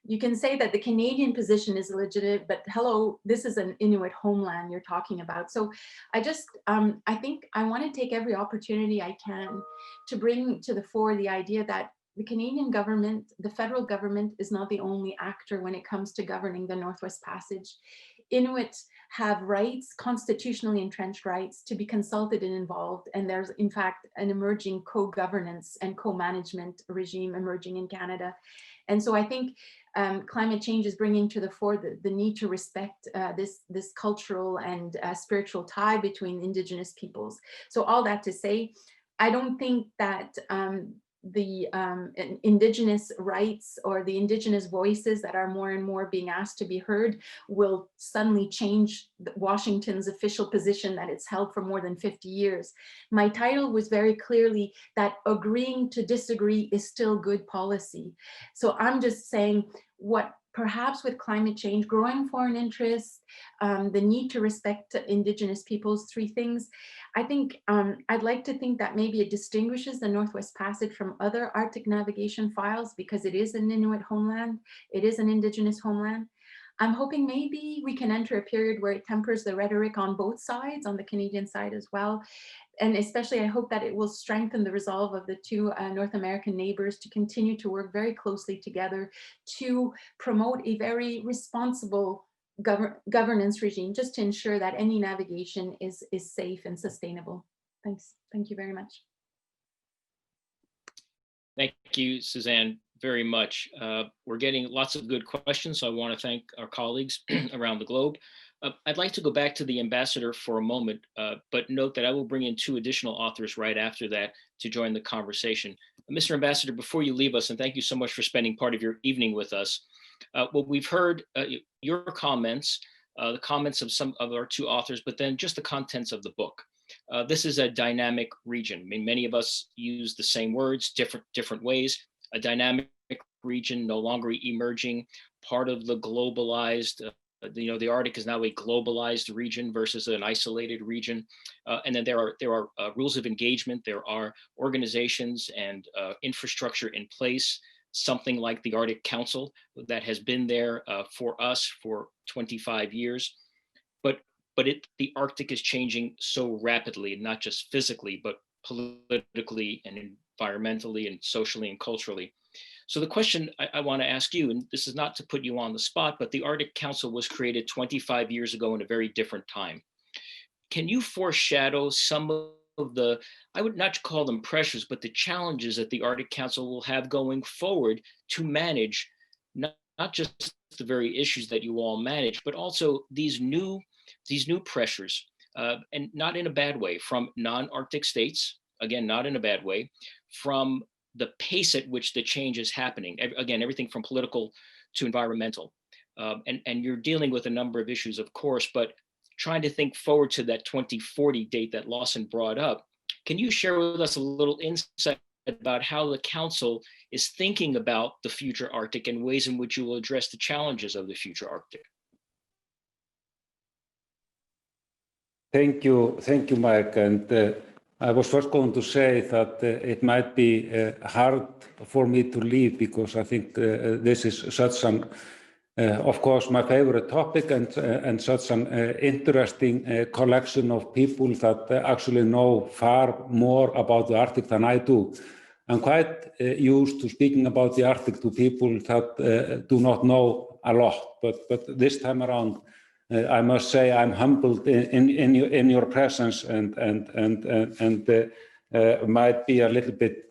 you can say that the Canadian position is legitimate, but hello, this is an Inuit homeland you're talking about. So I just, I think I want to take every opportunity I can to bring to the fore the idea that the Canadian government, the federal government, is not the only actor when it comes to governing the Northwest Passage. Inuit have rights, constitutionally entrenched rights, to be consulted and involved. And there's, in fact, an emerging co-governance and co-management regime emerging in Canada. And so I think climate change is bringing to the fore the need to respect this cultural and spiritual tie between Indigenous peoples. So all that to say, I don't think that the Indigenous rights or the Indigenous voices that are more and more being asked to be heard will suddenly change Washington's official position that it's held for more than 50 years. My title was very clearly that agreeing to disagree is still good policy. So I'm just saying what perhaps with climate change, growing foreign interests, the need to respect Indigenous peoples, three things. I think I'd like to think that maybe it distinguishes the Northwest Passage from other Arctic navigation files because it is an Inuit homeland, it is an Indigenous homeland. I'm hoping maybe we can enter a period where it tempers the rhetoric on both sides, on the Canadian side as well. And especially I hope that it will strengthen the resolve of the two North American neighbors to continue to work very closely together to promote a very responsible governance regime, just to ensure that any navigation is safe and sustainable. Thanks. Thank you very much. Thank you, Suzanne, very much. We're getting lots of good questions, so I want to thank our colleagues around the globe. I'd like to go back to the ambassador for a moment, but note that I will bring in two additional authors right after that to join the conversation. Mr. Ambassador, before you leave us, and thank you so much for spending part of your evening with us, well, we've heard your comments, the comments of some of our two authors, but then just the contents of the book. This is a dynamic region. I mean, many of us use the same words, different ways. A dynamic region, no longer emerging, part of the globalized the Arctic is now a globalized region versus an isolated region. And then there are rules of engagement. There are organizations and infrastructure in place, something like the Arctic Council that has been there for us for 25 years. But the Arctic is changing so rapidly, not just physically, but politically and environmentally and socially and culturally. So the question I want to ask you, and this is not to put you on the spot, but the Arctic Council was created 25 years ago in a very different time. Can you foreshadow some of the, I would not call them pressures, but the challenges that the Arctic Council will have going forward to manage not just the very issues that you all manage, but also these new pressures, and not in a bad way, from non-Arctic states, again, not in a bad way, from the pace at which the change is happening. Again, everything from political to environmental. And you're dealing with a number of issues, of course, but trying to think forward to that 2040 date that Lawson brought up. Can you share with us a little insight about how the Council is thinking about the future Arctic and ways in which you will address the challenges of the future Arctic? Thank you, Mike. And I was first going to say that it might be hard for me to leave because I think this is such an, of course, my favorite topic and such an interesting collection of people that actually know far more about the Arctic than I do. I'm quite used to speaking about the Arctic to people that do not know a lot, but this time around, I must say I'm humbled in your presence and might be a little bit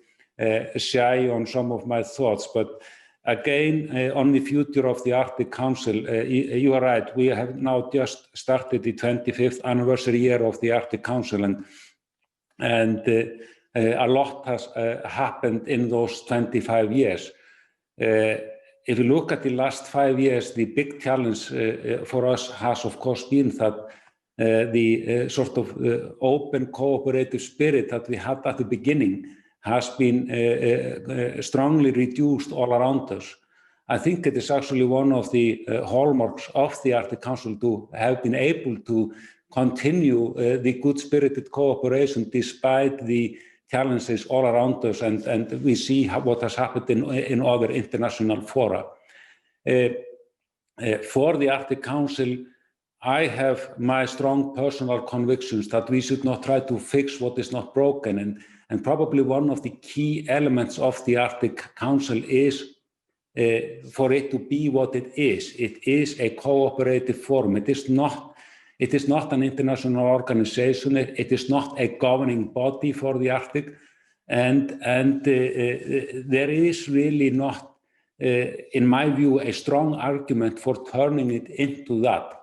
shy on some of my thoughts. But again, on the future of the Arctic Council, you are right. We have now just started the 25th anniversary year of the Arctic Council, and a lot has happened in those 25 years. If you look at the last 5 years, the big challenge for us has, of course, been that the sort of open cooperative spirit that we had at the beginning has been strongly reduced all around us. I think it is actually one of the hallmarks of the Arctic Council to have been able to continue the good-spirited cooperation despite the challenges all around us, and we see what has happened in other international fora. For the Arctic Council, I have my strong personal convictions that we should not try to fix what is not broken, and probably one of the key elements of the Arctic Council is for it to be what it is. It is a cooperative forum. It is not an international organization. It is not a governing body for the Arctic, and there is really not, in my view, a strong argument for turning it into that.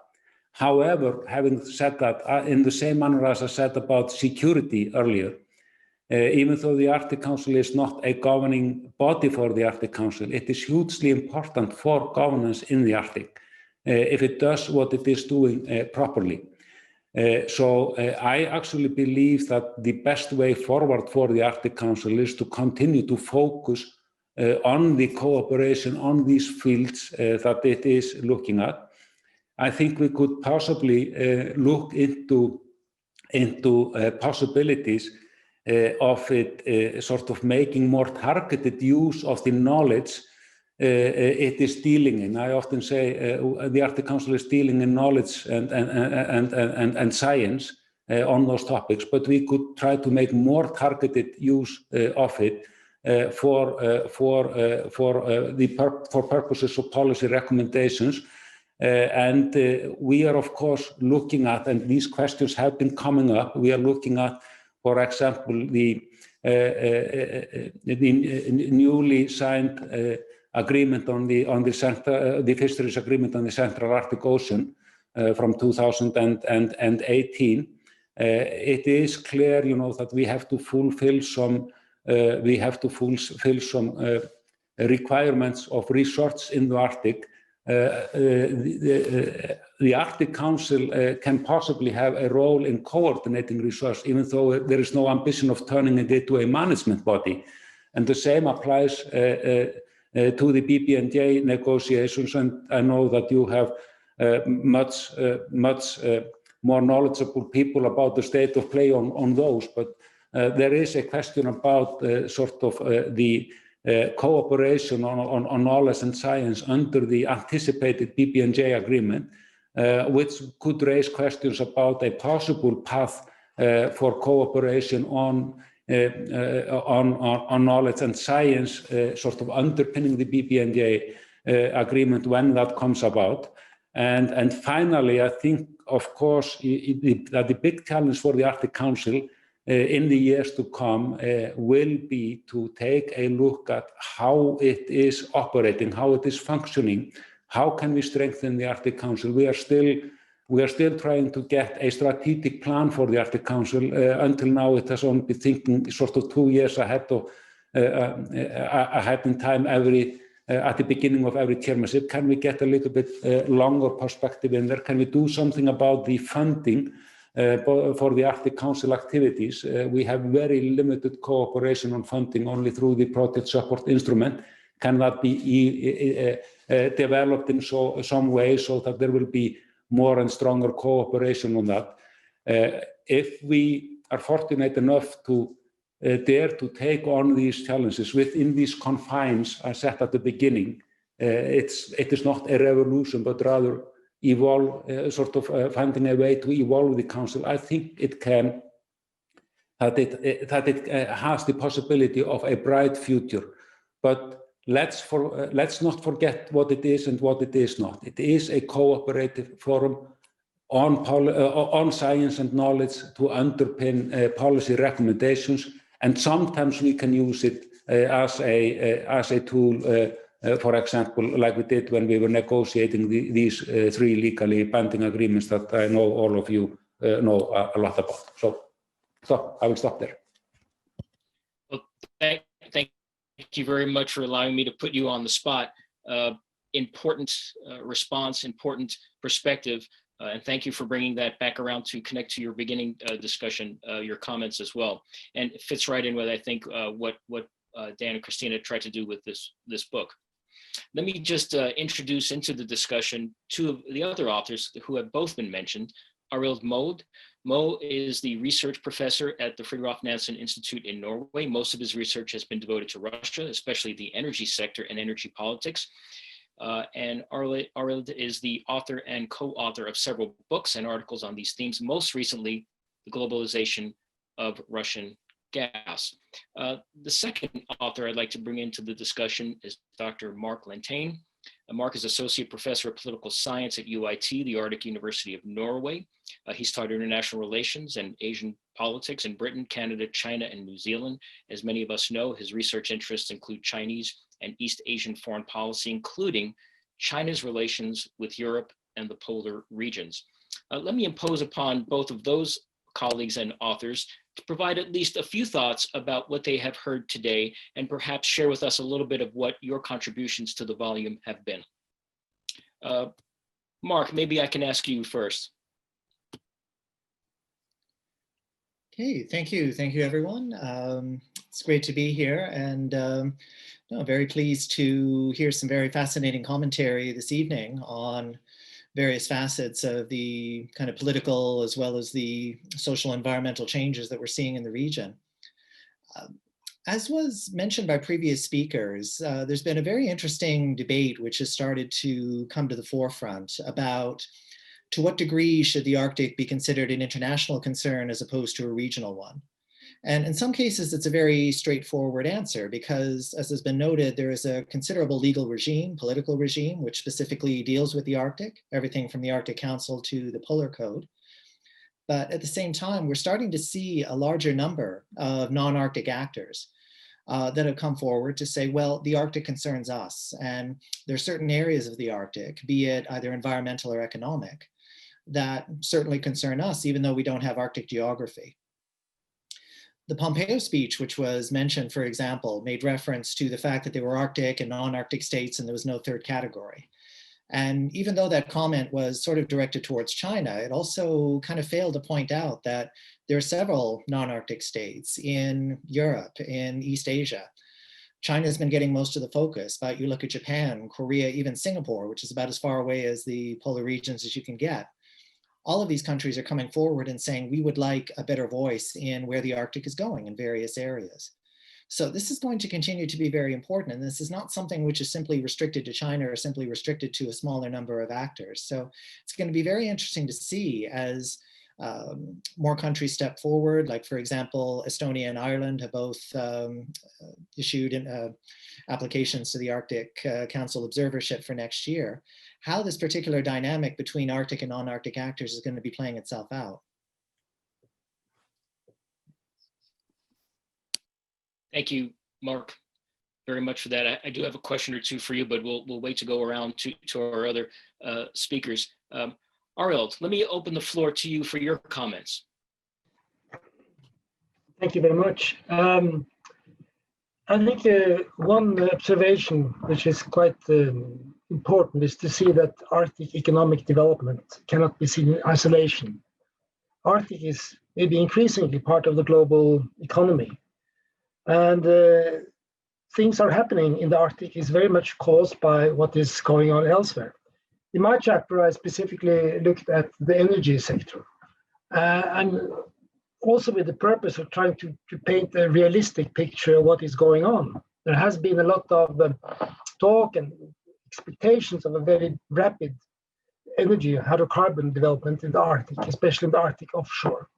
However, having said that, in the same manner as I said about security earlier, even though the Arctic Council is not a governing body for the Arctic Council, it is hugely important for governance in the Arctic. If it does what it is doing properly. So I actually believe that the best way forward for the Arctic Council is to continue to focus on the cooperation on these fields that it is looking at. I think we could possibly look into possibilities of it sort of making more targeted use of the knowledge it is dealing in. I often say the Arctic Council is dealing in knowledge and science on those topics, but we could try to make more targeted use of it for purposes of policy recommendations. And we are, of course, looking at, and these questions have been coming up, we are looking at, for example, the newly signed agreement on the fisheries agreement on the Central Arctic Ocean from 2018. It is clear, that we have to fulfill some requirements of research in the Arctic. The Arctic Council can possibly have a role in coordinating research, even though there is no ambition of turning it into a management body. And the same applies to the BBNJ negotiations, and I know that you have much more knowledgeable people about the state of play on those. But there is a question about the cooperation on knowledge and science under the anticipated BBNJ agreement, which could raise questions about a possible path for cooperation on knowledge and science, underpinning the BBNJ agreement when that comes about. And finally, I think, of course, that the big challenge for the Arctic Council in the years to come will be to take a look at how it is operating, how it is functioning. How can we strengthen the Arctic Council? We are still trying to get a strategic plan for the Arctic Council. Until now, it has only been thinking 2 years ahead in time at the beginning of every chairmanship. Can we get a little bit longer perspective in there? Can we do something about the funding for the Arctic Council activities? We have very limited cooperation on funding only through the project support instrument. Can that be developed in some way so that there will be more and stronger cooperation on that? If we are fortunate enough to dare to take on these challenges within these confines I set at the beginning, it is not a revolution, but rather evolve, finding a way to evolve the council. I think it can, that it has the possibility of a bright future. But let's not forget what it is and what it is not. It is a cooperative forum on science and knowledge to underpin policy recommendations, and sometimes we can use it as a tool, for example, like we did when we were negotiating these 3 legally binding agreements that I know all of you know a lot about. So I will stop there. Well, thank you very much for allowing me to put you on the spot. Important response, important perspective, and thank you for bringing that back around to connect to your beginning discussion, your comments as well. And it fits right in with, I think, what Dan and Kristina tried to do with this book. Let me just introduce into the discussion 2 of the other authors who have both been mentioned. Arild Moe. Moe is the research professor at the Fridtjof Nansen Institute in Norway. Most of his research has been devoted to Russia, especially the energy sector and energy politics. And Arild is the author and co-author of several books and articles on these themes, most recently, The Globalization of Russian Gas. The second author I'd like to bring into the discussion is Dr. Mark Lentane. Mark is Associate Professor of Political Science at UiT, the Arctic University of Norway. He's taught international relations and Asian politics in Britain, Canada, China, and New Zealand. As many of us know, his research interests include Chinese and East Asian foreign policy, including China's relations with Europe and the polar regions. Let me impose upon both of those colleagues and authors to provide at least a few thoughts about what they have heard today, and perhaps share with us a little bit of what your contributions to the volume have been. Mark, maybe I can ask you first. Okay, thank you everyone. It's great to be here, and very pleased to hear some very fascinating commentary this evening on various facets of the kind of political as well as the social environmental changes that we're seeing in the region. As was mentioned by previous speakers, there's been a very interesting debate which has started to come to the forefront about to what degree should the Arctic be considered an international concern as opposed to a regional one. And in some cases, it's a very straightforward answer because, as has been noted, there is a considerable legal regime, political regime, which specifically deals with the Arctic, everything from the Arctic Council to the Polar Code. But at the same time, we're starting to see a larger number of non-Arctic actors that have come forward to say, well, the Arctic concerns us. And there are certain areas of the Arctic, be it either environmental or economic, that certainly concern us, even though we don't have Arctic geography. The Pompeo speech, which was mentioned, for example, made reference to the fact that there were Arctic and non-Arctic states and there was no third category. And even though that comment was sort of directed towards China, it also kind of failed to point out that there are several non-Arctic states in Europe, in East Asia, China's been getting most of the focus, but you look at Japan, Korea, even Singapore, which is about as far away as the polar regions as you can get. All of these countries are coming forward and saying, we would like a better voice in where the Arctic is going in various areas. So this is going to continue to be very important. And this is not something which is simply restricted to China or simply restricted to a smaller number of actors. So it's going to be very interesting to see as more countries step forward. Like, for example, Estonia and Ireland have both issued applications to the Arctic Council observership for next year. How this particular dynamic between Arctic and non-Arctic actors is going to be playing itself out. Thank you, Mark, very much for that. I do have a question or two for you, but we'll wait to go around to our other speakers. Arild, let me open the floor to you for your comments. Thank you very much. I think one observation which is quite important is to see that Arctic economic development cannot be seen in isolation. Arctic is maybe increasingly part of the global economy. And things are happening in the Arctic is very much caused by what is going on elsewhere. In my chapter, I specifically looked at the energy sector, and also with the purpose of trying to paint a realistic picture of what is going on. There has been a lot of talk and expectations of a very rapid energy hydrocarbon development in the Arctic, especially in the Arctic offshore.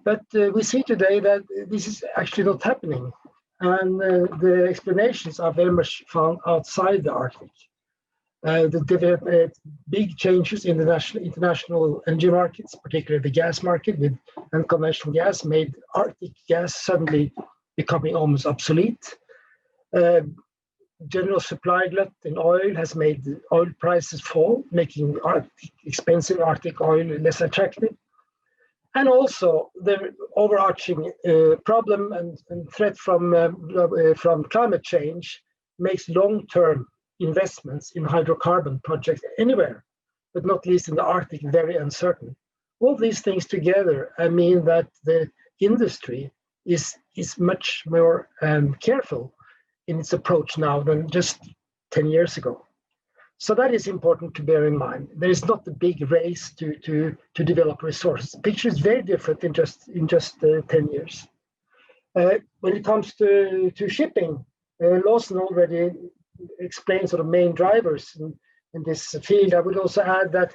But we see today that this is actually not happening, and the explanations are very much found outside the Arctic. The big changes in the international energy markets, particularly the gas market with unconventional gas, made Arctic gas suddenly becoming almost obsolete. General supply glut in oil has made oil prices fall, making expensive Arctic oil less attractive. And also the overarching problem and threat from climate change makes long-term investments in hydrocarbon projects anywhere, but not least in the Arctic, very uncertain. All these things together, I mean that the industry is much more careful in its approach now than just 10 years ago. So that is important to bear in mind. There is not a big race to develop resources. The picture is very different in just 10 years. When it comes to shipping, Lawson already explained sort of main drivers in this field. I would also add that,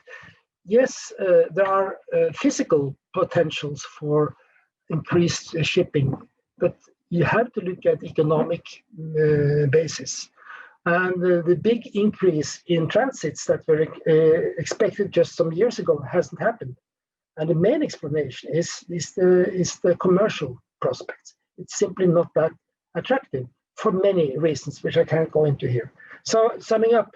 yes, there are physical potentials for increased shipping, but you have to look at economic basis. And the big increase in transits that were expected just some years ago hasn't happened. And the main explanation is the commercial prospects. It's simply not that attractive for many reasons, which I can't go into here. So summing up,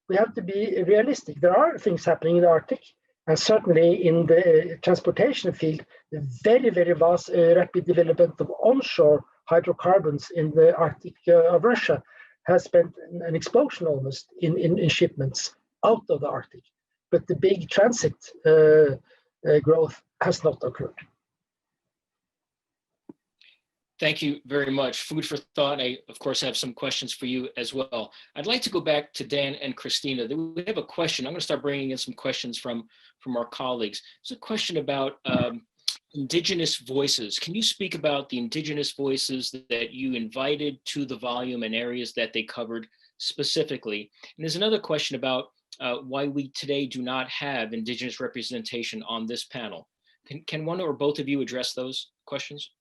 we have to be realistic. There are things happening in the Arctic, and certainly in the transportation field, the very, very vast rapid development of onshore hydrocarbons in the Arctic of Russia has spent an explosion almost in shipments out of the Arctic. But the big transit growth has not occurred. Thank you very much. Food for thought. I, of course, have some questions for you as well. I'd like to go back to Dan and Kristina. We have a question. I'm going to start bringing in some questions from our colleagues. It's a question about indigenous voices. Can you speak about the indigenous voices that you invited to the volume and areas that they covered specifically? And there's another question about why we today do not have indigenous representation on this panel. Can one or both of you address those questions?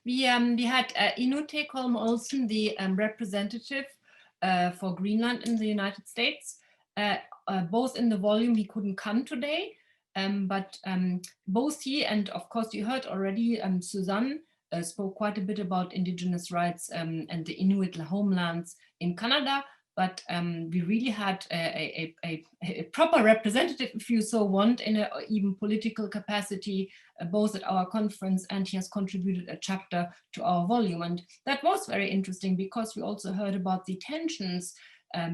We had Inute Kolm-Olsen, the representative for Greenland in the United States. Both in the volume, he couldn't come today, but both he and, of course, you heard already, Suzanne spoke quite a bit about indigenous rights and the Inuit homelands in Canada. But we really had a proper representative, if you so want, in an even political capacity, both at our conference, and he has contributed a chapter to our volume. And that was very interesting because we also heard about the tensions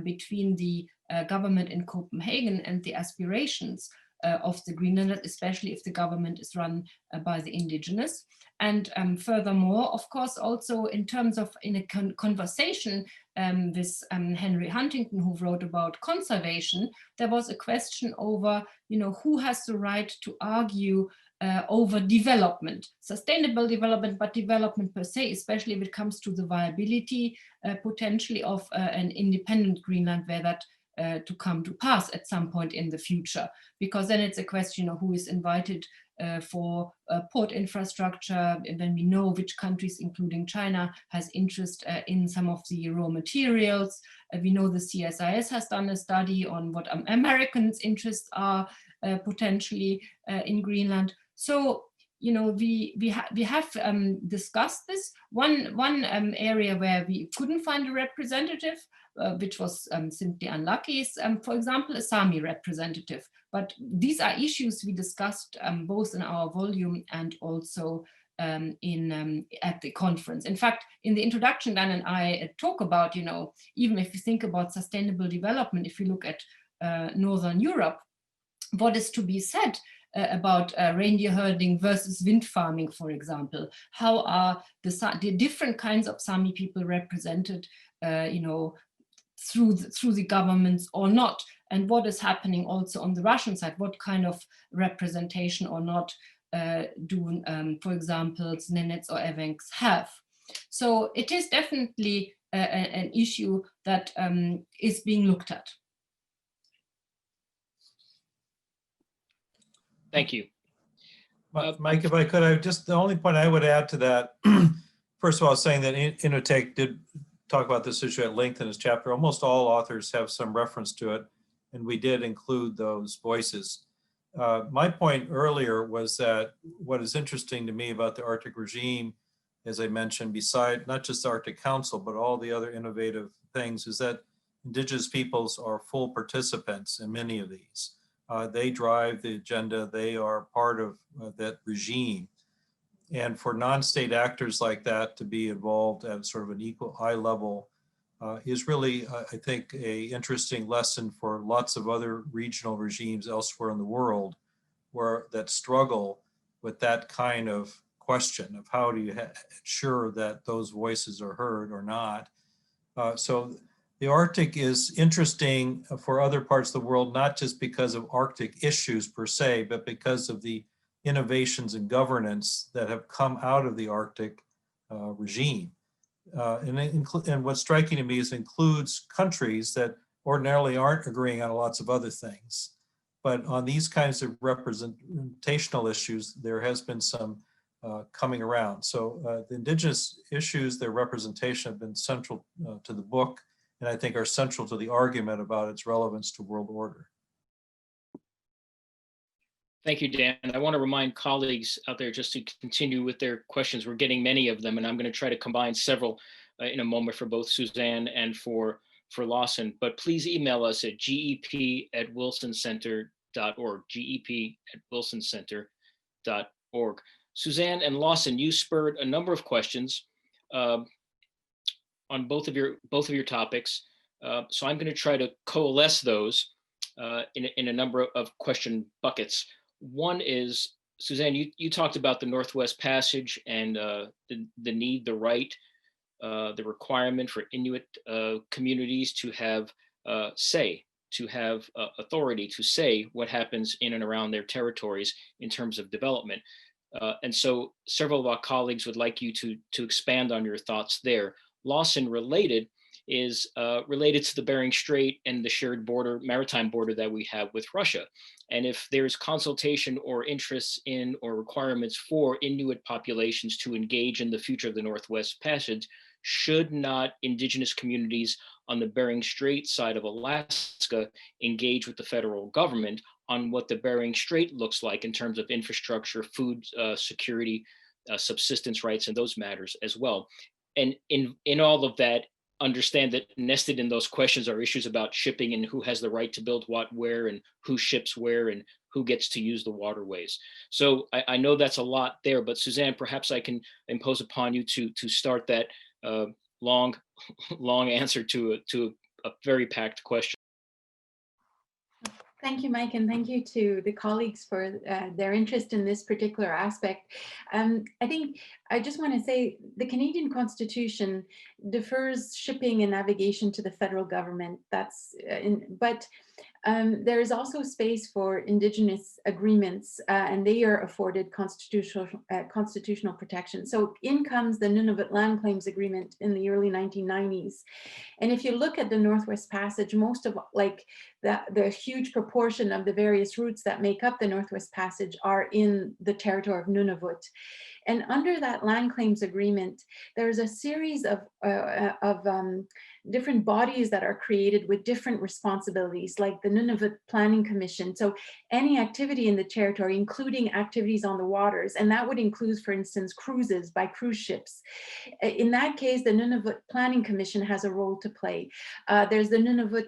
between the government in Copenhagen and the aspirations of the Greenlanders, especially if the government is run by the indigenous. And furthermore, of course, also in terms of in a conversation with Henry Huntington, who wrote about conservation, there was a question over, who has the right to argue over development, sustainable development, but development per se, especially if it comes to the viability potentially of an independent Greenland, where that to come to pass at some point in the future, because then it's a question of who is invited for port infrastructure, and then we know which countries, including China, has interest in some of the raw materials. We know the CSIS has done a study on what Americans' interests are potentially in Greenland. So, we have discussed this. One area where we couldn't find a representative, which was simply unlucky, is, for example, a Sami representative. But these are issues we discussed both in our volume and also at the conference. In fact, in the introduction, Dan and I talk about, even if you think about sustainable development, if you look at Northern Europe, what is to be said about reindeer herding versus wind farming, for example? How are the different kinds of Sami people represented, through the governments or not? And what is happening also on the Russian side? What kind of representation or not do, for example, Nenets or Evenks have? So it is definitely an issue that is being looked at. Thank you. Mike, if I could, the only point I would add to that, first of all, saying that Inotech did talk about this issue at length in his chapter. Almost all authors have some reference to it, and we did include those voices. My point earlier was that what is interesting to me about the Arctic regime, as I mentioned, beside not just the Arctic Council, but all the other innovative things, is that indigenous peoples are full participants in many of these. They drive the agenda. They are part of that regime. And for non-state actors like that to be involved at sort of an equal high level is really, I think, a interesting lesson for lots of other regional regimes elsewhere in the world that struggle with that kind of question of how do you ensure that those voices are heard or not. So the Arctic is interesting for other parts of the world, not just because of Arctic issues per se, but because of the innovations in governance that have come out of the Arctic regime. And what's striking to me is it includes countries that ordinarily aren't agreeing on lots of other things. But on these kinds of representational issues, there has been some coming around. So the indigenous issues, their representation have been central to the book, and I think are central to the argument about its relevance to world order. Thank you, Dan. I want to remind colleagues out there just to continue with their questions. We're getting many of them, and I'm going to try to combine several in a moment for both Suzanne and for Lawson. But please email us at gep@wilsoncenter.org, gep@wilsoncenter.org. Suzanne and Lawson, you spurred a number of questions on both of your topics. So I'm going to try to coalesce those in a number of question buckets. One is, Suzanne, you talked about the Northwest Passage and the need, the right, the requirement for Inuit communities to have say, to have authority to say what happens in and around their territories in terms of development. And so several of our colleagues would like you to expand on your thoughts there. Lawson, related to the Bering Strait and the shared border, maritime border that we have with Russia. And if there's consultation or interests in or requirements for Inuit populations to engage in the future of the Northwest Passage, should not indigenous communities on the Bering Strait side of Alaska engage with the federal government on what the Bering Strait looks like in terms of infrastructure, food security, subsistence rights, and those matters as well? And in all of that, understand that nested in those questions are issues about shipping and who has the right to build what where and who ships where and who gets to use the waterways. So I know that's a lot there, but Suzanne, perhaps I can impose upon you to start that long answer to a very packed question. Thank you, Mike, and thank you to the colleagues for their interest in this particular aspect. I think I just want to say the Canadian Constitution defers shipping and navigation to the federal government. But there is also space for Indigenous agreements, and they are afforded constitutional protection. So in comes the Nunavut Land Claims Agreement in the early 1990s. And if you look at the Northwest Passage, most of the huge proportion of the various routes that make up the Northwest Passage are in the territory of Nunavut. And under that land claims agreement, there's a series of different bodies that are created with different responsibilities, like the Nunavut Planning Commission. So any activity in the territory, including activities on the waters, and that would include, for instance, cruises by cruise ships. In that case, the Nunavut Planning Commission has a role to play. There's the Nunavut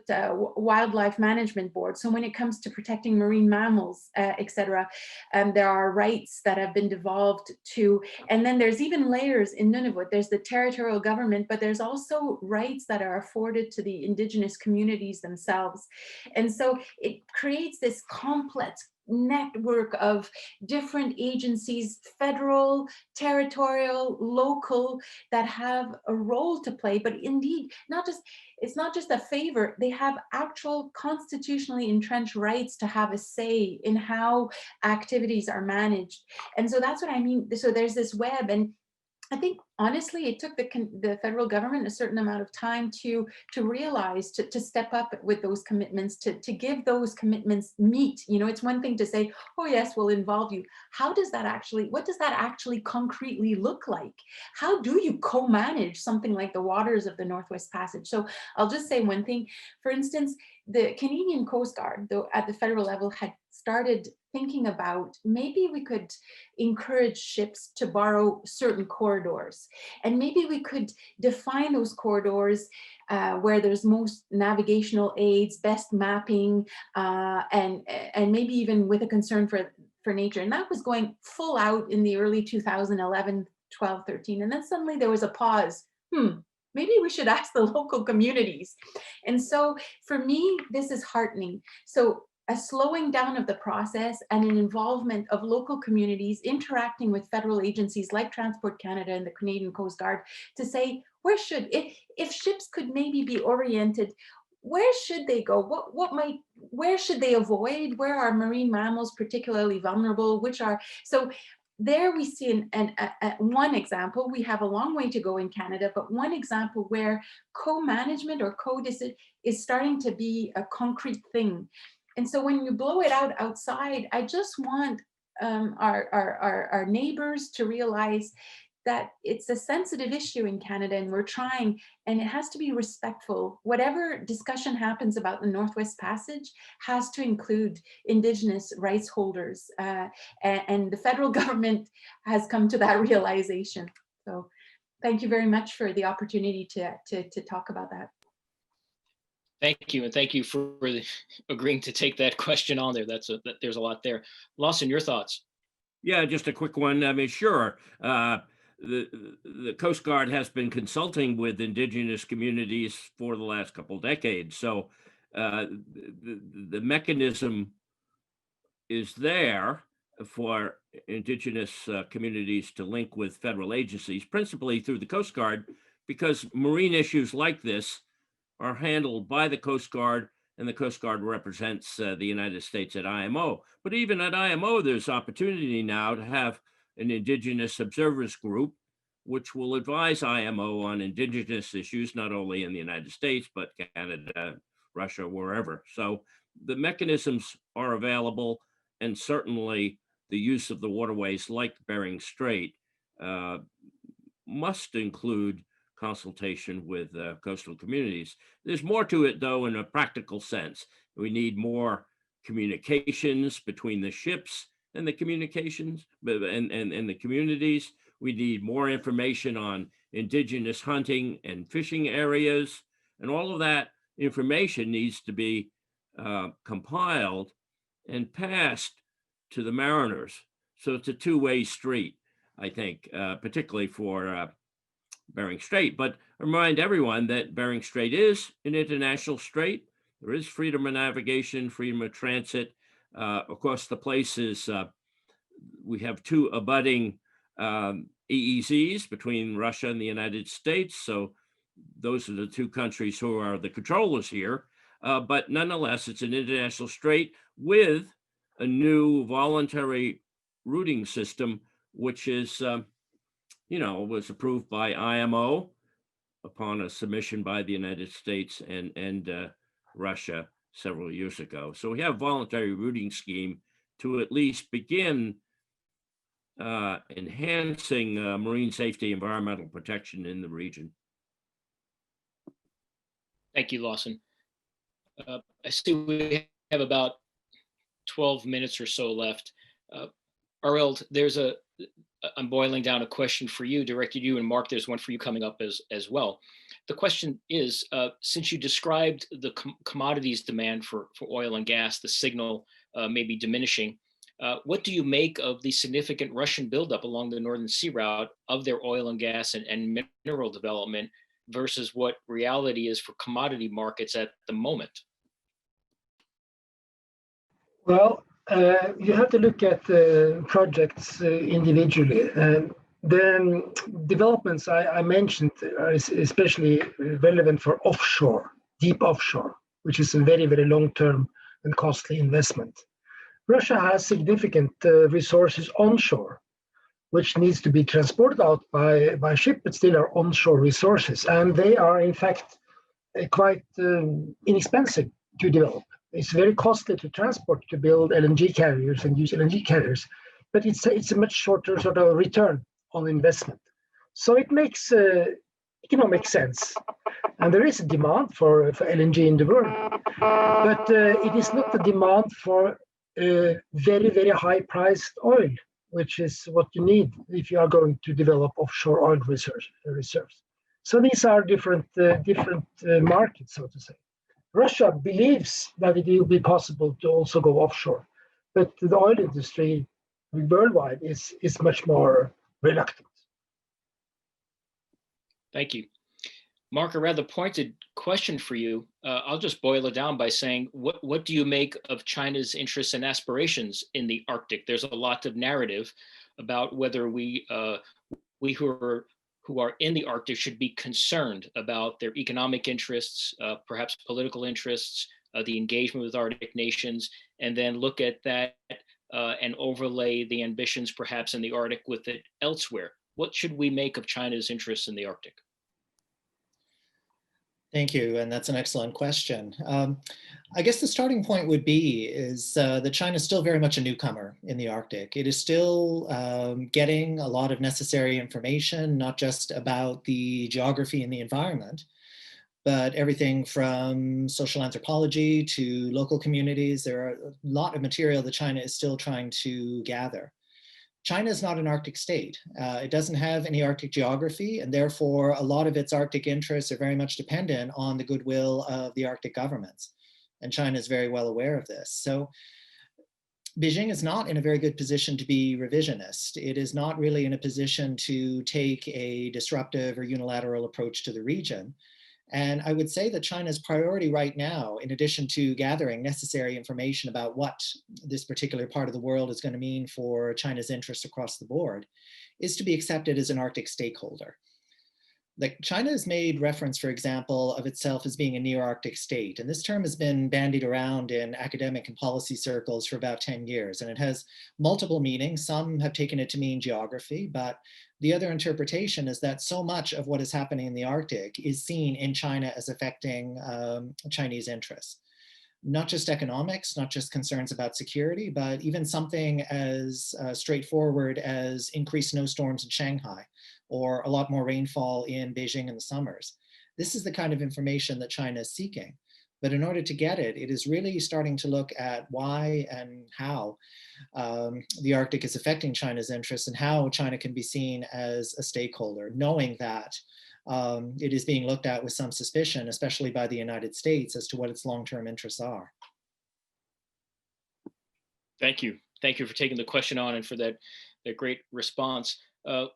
Wildlife Management Board. So when it comes to protecting marine mammals, etc., there are rights that have been devolved to. And then there's even layers in Nunavut. There's the territorial government, but there's also rights that are afforded to the Indigenous communities themselves. And so it creates this complex network of different agencies, federal, territorial, local, that have a role to play, but indeed, it's not just a favor, they have actual constitutionally entrenched rights to have a say in how activities are managed. And so that's what I mean. So there's this web, and I think honestly, it took the federal government a certain amount of time to realize, to step up with those commitments, to give those commitments meat. You know, it's one thing to say, oh yes, we'll involve you. What does that actually concretely look like? How do you co-manage something like the waters of the Northwest Passage? So I'll just say one thing. For instance, the Canadian Coast Guard, though, at the federal level, had started thinking about maybe we could encourage ships to borrow certain corridors. And maybe we could define those corridors where there's most navigational aids, best mapping, and maybe even with a concern for nature. And that was going full out in the early 2011, 12, 13. And then suddenly there was a pause. Maybe we should ask the local communities. And so for me, this is heartening. So a slowing down of the process and an involvement of local communities interacting with federal agencies like Transport Canada and the Canadian Coast Guard to say, if ships could maybe be oriented, where should they go? Where should they avoid? Where are marine mammals particularly vulnerable? So there we see one example. We have a long way to go in Canada, but one example where co-management or co-decision is starting to be a concrete thing. And so when you blow it out outside, I just want our neighbors to realize that it's a sensitive issue in Canada, and we're trying, and it has to be respectful. Whatever discussion happens about the Northwest Passage has to include Indigenous rights holders, and the federal government has come to that realization. So thank you very much for the opportunity to talk about that. Thank you, and thank you for agreeing to take that question on there. There's a lot there. Lawson, your thoughts? Yeah, just a quick one. I mean, sure. The Coast Guard has been consulting with Indigenous communities for the last couple of decades. So the mechanism is there for Indigenous communities to link with federal agencies, principally through the Coast Guard, because marine issues like this are handled by the Coast Guard, and the Coast Guard represents the United States at IMO. But even at IMO, there's opportunity now to have an Indigenous observers group, which will advise IMO on Indigenous issues, not only in the United States, but Canada, Russia, wherever. So the mechanisms are available, and certainly the use of the waterways like Bering Strait must include consultation with coastal communities. There's more to it, though, in a practical sense. We need more communications between the ships and the communications and the communities. We need more information on Indigenous hunting and fishing areas, and all of that information needs to be compiled and passed to the mariners. So it's a two-way street, I think, particularly for Bering Strait. But remind everyone that Bering Strait is an international strait. There is freedom of navigation, freedom of transit. Of course, the place is, we have two abutting EEZs between Russia and the United States. So those are the two countries who are the controllers here. But nonetheless, it's an international strait with a new voluntary routing system, which is, was approved by IMO upon a submission by the United States and Russia several years ago. So we have a voluntary routing scheme to at least begin enhancing marine safety, environmental protection in the region. Thank you, Lawson. I see we have about 12 minutes or so left. Arild, I'm boiling down a question for you, directed to you, and Mark, there's one for you coming up as well. The question is, since you described the commodities demand for oil and gas, the signal may be diminishing, what do you make of the significant Russian buildup along the Northern Sea route of their oil and gas and mineral development versus what reality is for commodity markets at the moment? Well, you have to look at the projects individually. The developments I mentioned are especially relevant for offshore, deep offshore, which is a very, very long-term and costly investment. Russia has significant resources onshore, which needs to be transported out by ship, but still are onshore resources. And they are, in fact, quite inexpensive to develop. It's very costly to transport, to build LNG carriers and use LNG carriers, but it's a much shorter sort of return on investment. So it makes economic sense. And there is a demand for LNG in the world, but it is not the demand for very, very high priced oil, which is what you need if you are going to develop offshore oil reserves. So these are different markets, so to say. Russia believes that it will be possible to also go offshore, but the oil industry worldwide is much more reluctant. Thank you. Mark, a rather pointed question for you. I'll just boil it down by saying, what do you make of China's interests and aspirations in the Arctic? There's a lot of narrative about whether we who are in the Arctic should be concerned about their economic interests, perhaps political interests, the engagement with Arctic nations, and then look at that and overlay the ambitions perhaps in the Arctic with it elsewhere. What should we make of China's interests in the Arctic? Thank you, and that's an excellent question. I guess the starting point would be is that China is still very much a newcomer in the Arctic. It is still getting a lot of necessary information, not just about the geography and the environment, but everything from social anthropology to local communities. There are a lot of material that China is still trying to gather. China is not an Arctic state. It doesn't have any Arctic geography, and therefore a lot of its Arctic interests are very much dependent on the goodwill of the Arctic governments. And China is very well aware of this. So Beijing is not in a very good position to be revisionist. It is not really in a position to take a disruptive or unilateral approach to the region. And I would say that China's priority right now, in addition to gathering necessary information about what this particular part of the world is going to mean for China's interests across the board, is to be accepted as an Arctic stakeholder. Like China has made reference, for example, of itself as being a near-Arctic state. And this term has been bandied around in academic and policy circles for about 10 years. And it has multiple meanings. Some have taken it to mean geography, but the other interpretation is that so much of what is happening in the Arctic is seen in China as affecting Chinese interests. Not just economics, not just concerns about security, but even something as straightforward as increased snowstorms in Shanghai, or a lot more rainfall in Beijing in the summers. This is the kind of information that China is seeking. But in order to get it, it is really starting to look at why and how the Arctic is affecting China's interests and how China can be seen as a stakeholder, knowing that it is being looked at with some suspicion, especially by the United States, as to what its long-term interests are. Thank you. Thank you for taking the question on and for that great response.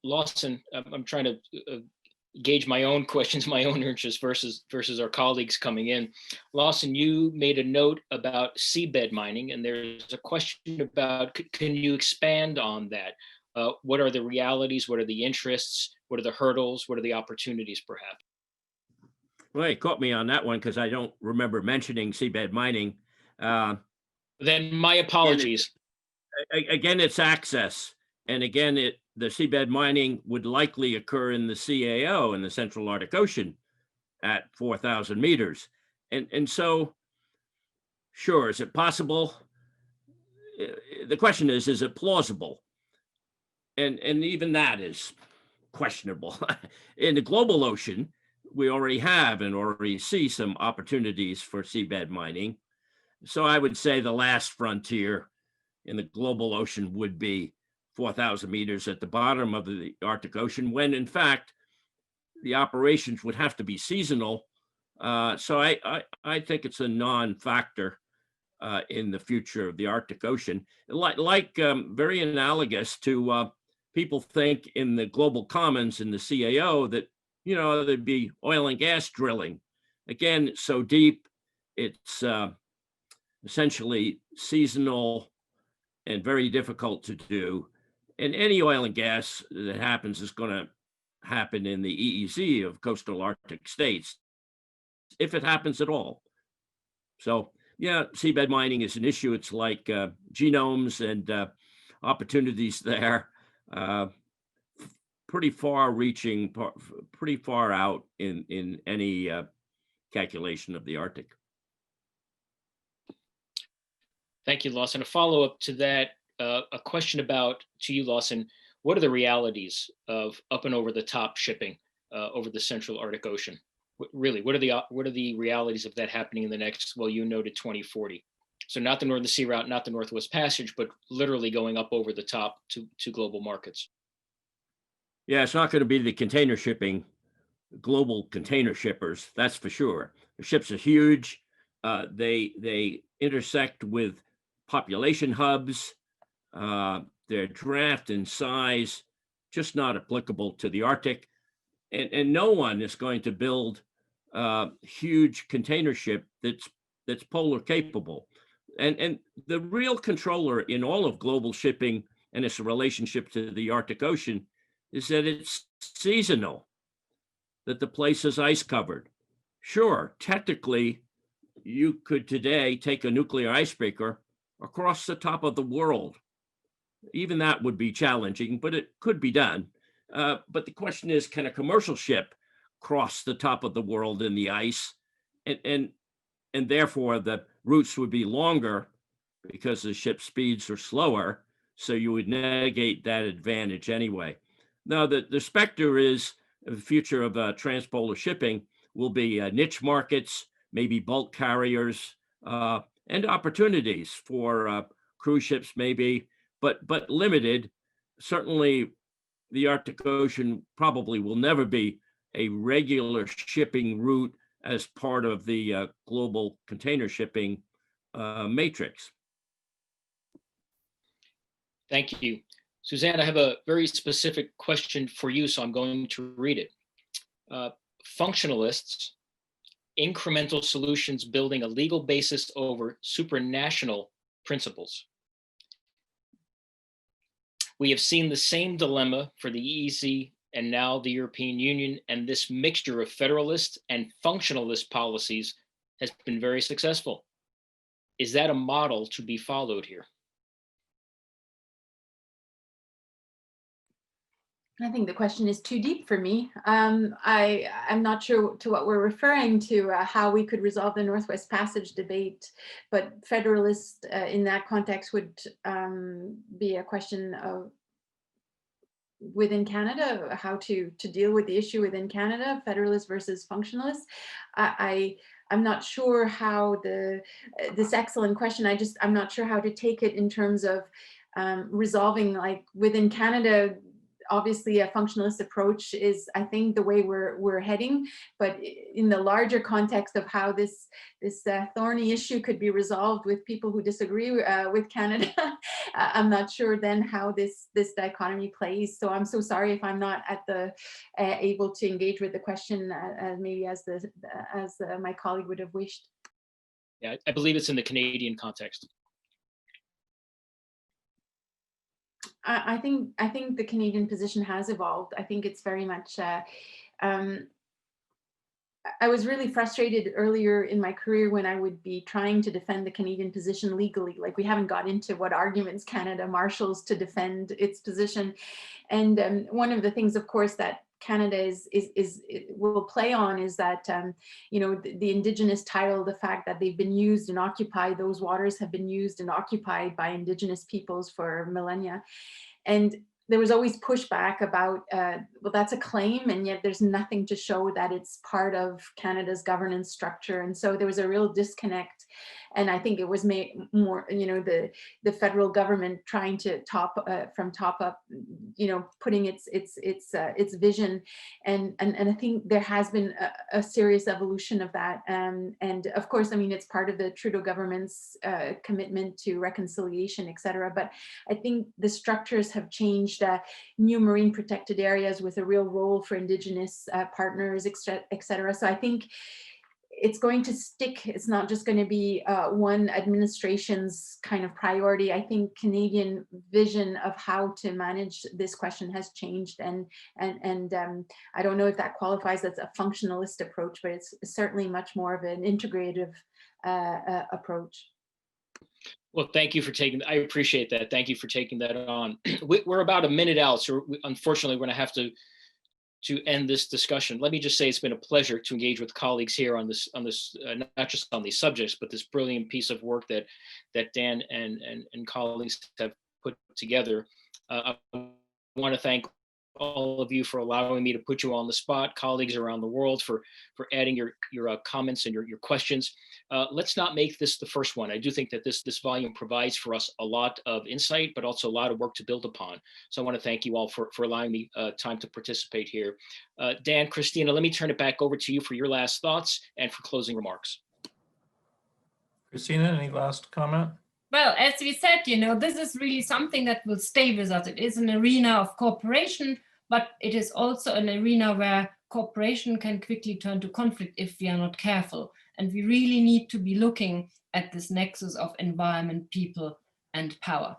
Lawson, I'm trying to gauge my own questions, my own interests versus our colleagues coming in. Lawson, you made a note about seabed mining, and there's a question about, can you expand on that? What are the realities? What are the interests? What are the hurdles? What are the opportunities, perhaps? Well, you caught me on that one because I don't remember mentioning seabed mining. Then my apologies. Again, it's access. And again, the seabed mining would likely occur in the CAO, in the Central Arctic Ocean, at 4,000 meters. And so, sure, is it possible? The question is it plausible? And even that is questionable. In the global ocean, we already have and already see some opportunities for seabed mining. So I would say the last frontier in the global ocean would be 4,000 meters at the bottom of the Arctic Ocean, when in fact the operations would have to be seasonal. So I think it's a non-factor in the future of the Arctic Ocean. Very analogous to people think in the global commons in the CAO that, you know, there'd be oil and gas drilling. Again, it's so deep, it's essentially seasonal and very difficult to do. And any oil and gas that happens is going to happen in the EEZ of coastal Arctic states, if it happens at all. So yeah, seabed mining is an issue. It's like genomes and opportunities there. Pretty far reaching, pretty far out in any calculation of the Arctic. Thank you, Lawson. A follow-up to that, a question to you, Lawson, what are the realities of up and over the top shipping over the Central Arctic Ocean? Really, what are the realities of that happening in the next, well, you noted 2040. So not the Northern Sea Route, not the Northwest Passage, but literally going up over the top to global markets. Yeah, it's not going to be the container shipping, global container shippers, that's for sure. The ships are huge. They intersect with population hubs. Their draft and size just not applicable to the Arctic. And no one is going to build a huge container ship that's polar capable. And the real controller in all of global shipping and its relationship to the Arctic Ocean is that it's seasonal, that the place is ice covered. Sure, technically, you could today take a nuclear icebreaker across the top of the world. Even that would be challenging, but it could be done. But the question is, can a commercial ship cross the top of the world in the ice? And therefore the routes would be longer because the ship speeds are slower. So you would negate that advantage anyway. Now, the specter is the future of transpolar shipping will be niche markets, maybe bulk carriers, and opportunities for cruise ships maybe, but limited. Certainly the Arctic Ocean probably will never be a regular shipping route as part of the global container shipping matrix. Thank you. Suzanne, I have a very specific question for you, so I'm going to read it. Functionalists, incremental solutions building a legal basis over supranational principles. We have seen the same dilemma for the EEZ and now the European Union, and this mixture of federalist and functionalist policies has been very successful. Is that a model to be followed here? I think the question is too deep for me. I'm not sure to what we're referring to, how we could resolve the Northwest Passage debate, but federalist in that context would be a question of within Canada, how to deal with the issue within Canada, federalist versus functionalist. I'm not sure how this excellent question, I'm not sure how to take it in terms of resolving, like within Canada, obviously a functionalist approach is, I think, the way we're heading, but in the larger context of how this thorny issue could be resolved with people who disagree with Canada, I'm not sure then how this dichotomy plays. So I'm so sorry if I'm not at the able to engage with the question maybe as my colleague would have wished. Yeah, I believe it's in the Canadian context. I think the Canadian position has evolved. I think it's very much. I was really frustrated earlier in my career when I would be trying to defend the Canadian position legally. Like, we haven't got into what arguments Canada marshals to defend its position, and one of the things, of course, that Canada will play on is that you know, the Indigenous title, the fact that they've been used and occupied, those waters have been used and occupied by Indigenous peoples for millennia, and there was always pushback about, well, that's a claim, and yet there's nothing to show that it's part of Canada's governance structure. And so there was a real disconnect. And I think it was made more, you know, the federal government trying to from top up, you know, putting its vision. And I think there has been a serious evolution of that. And of course, I mean, it's part of the Trudeau government's commitment to reconciliation, et cetera. But I think the structures have changed. New marine protected areas with a real role for Indigenous partners, et cetera. So I think it's going to stick. It's not just going to be one administration's kind of priority. I think Canadian vision of how to manage this question has changed, and I don't know if that qualifies as a functionalist approach, but it's certainly much more of an integrative approach. Well, thank you for taking, I appreciate that. Thank you for taking that on. We're about a minute out, so unfortunately we're going to have to end this discussion. Let me just say it's been a pleasure to engage with colleagues here on this not just on these subjects, but this brilliant piece of work that Dan and colleagues have put together. I want to thank all of you for allowing me to put you on the spot, colleagues around the world for adding your comments and your questions. Let's not make this the first one. I do think that this volume provides for us a lot of insight, but also a lot of work to build upon. So I want to thank you all for allowing me time to participate here. Dan, Kristina, let me turn it back over to you for your last thoughts and for closing remarks. Kristina, any last comment? Well, as we said, you know, this is really something that will stay with us. It is an arena of cooperation, but it is also an arena where cooperation can quickly turn to conflict if we are not careful. And we really need to be looking at this nexus of environment, people, and power.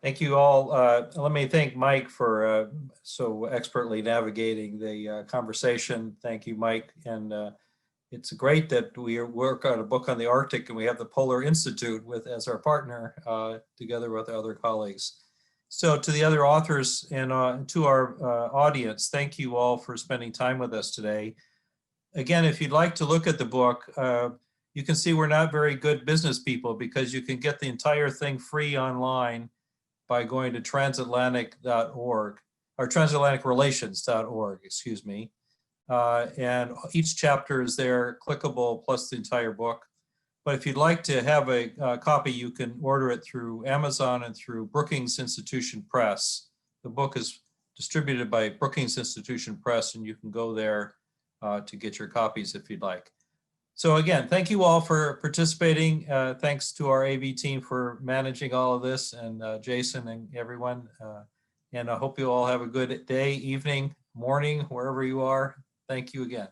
Thank you all. Let me thank Mike for so expertly navigating the conversation. Thank you, Mike. And it's great that we work on a book on the Arctic and we have the Polar Institute as our partner together with other colleagues. So to the other authors and to our audience, thank you all for spending time with us today. Again, if you'd like to look at the book, you can see we're not very good business people because you can get the entire thing free online by going to transatlantic.org or transatlanticrelations.org, excuse me. And each chapter is there, clickable, plus the entire book. But if you'd like to have a copy, you can order it through Amazon and through Brookings Institution Press. The book is distributed by Brookings Institution Press, and you can go there to get your copies if you'd like. So again, thank you all for participating. Thanks to our AV team for managing all of this, and Jason and everyone. And I hope you all have a good day, evening, morning, wherever you are. Thank you again.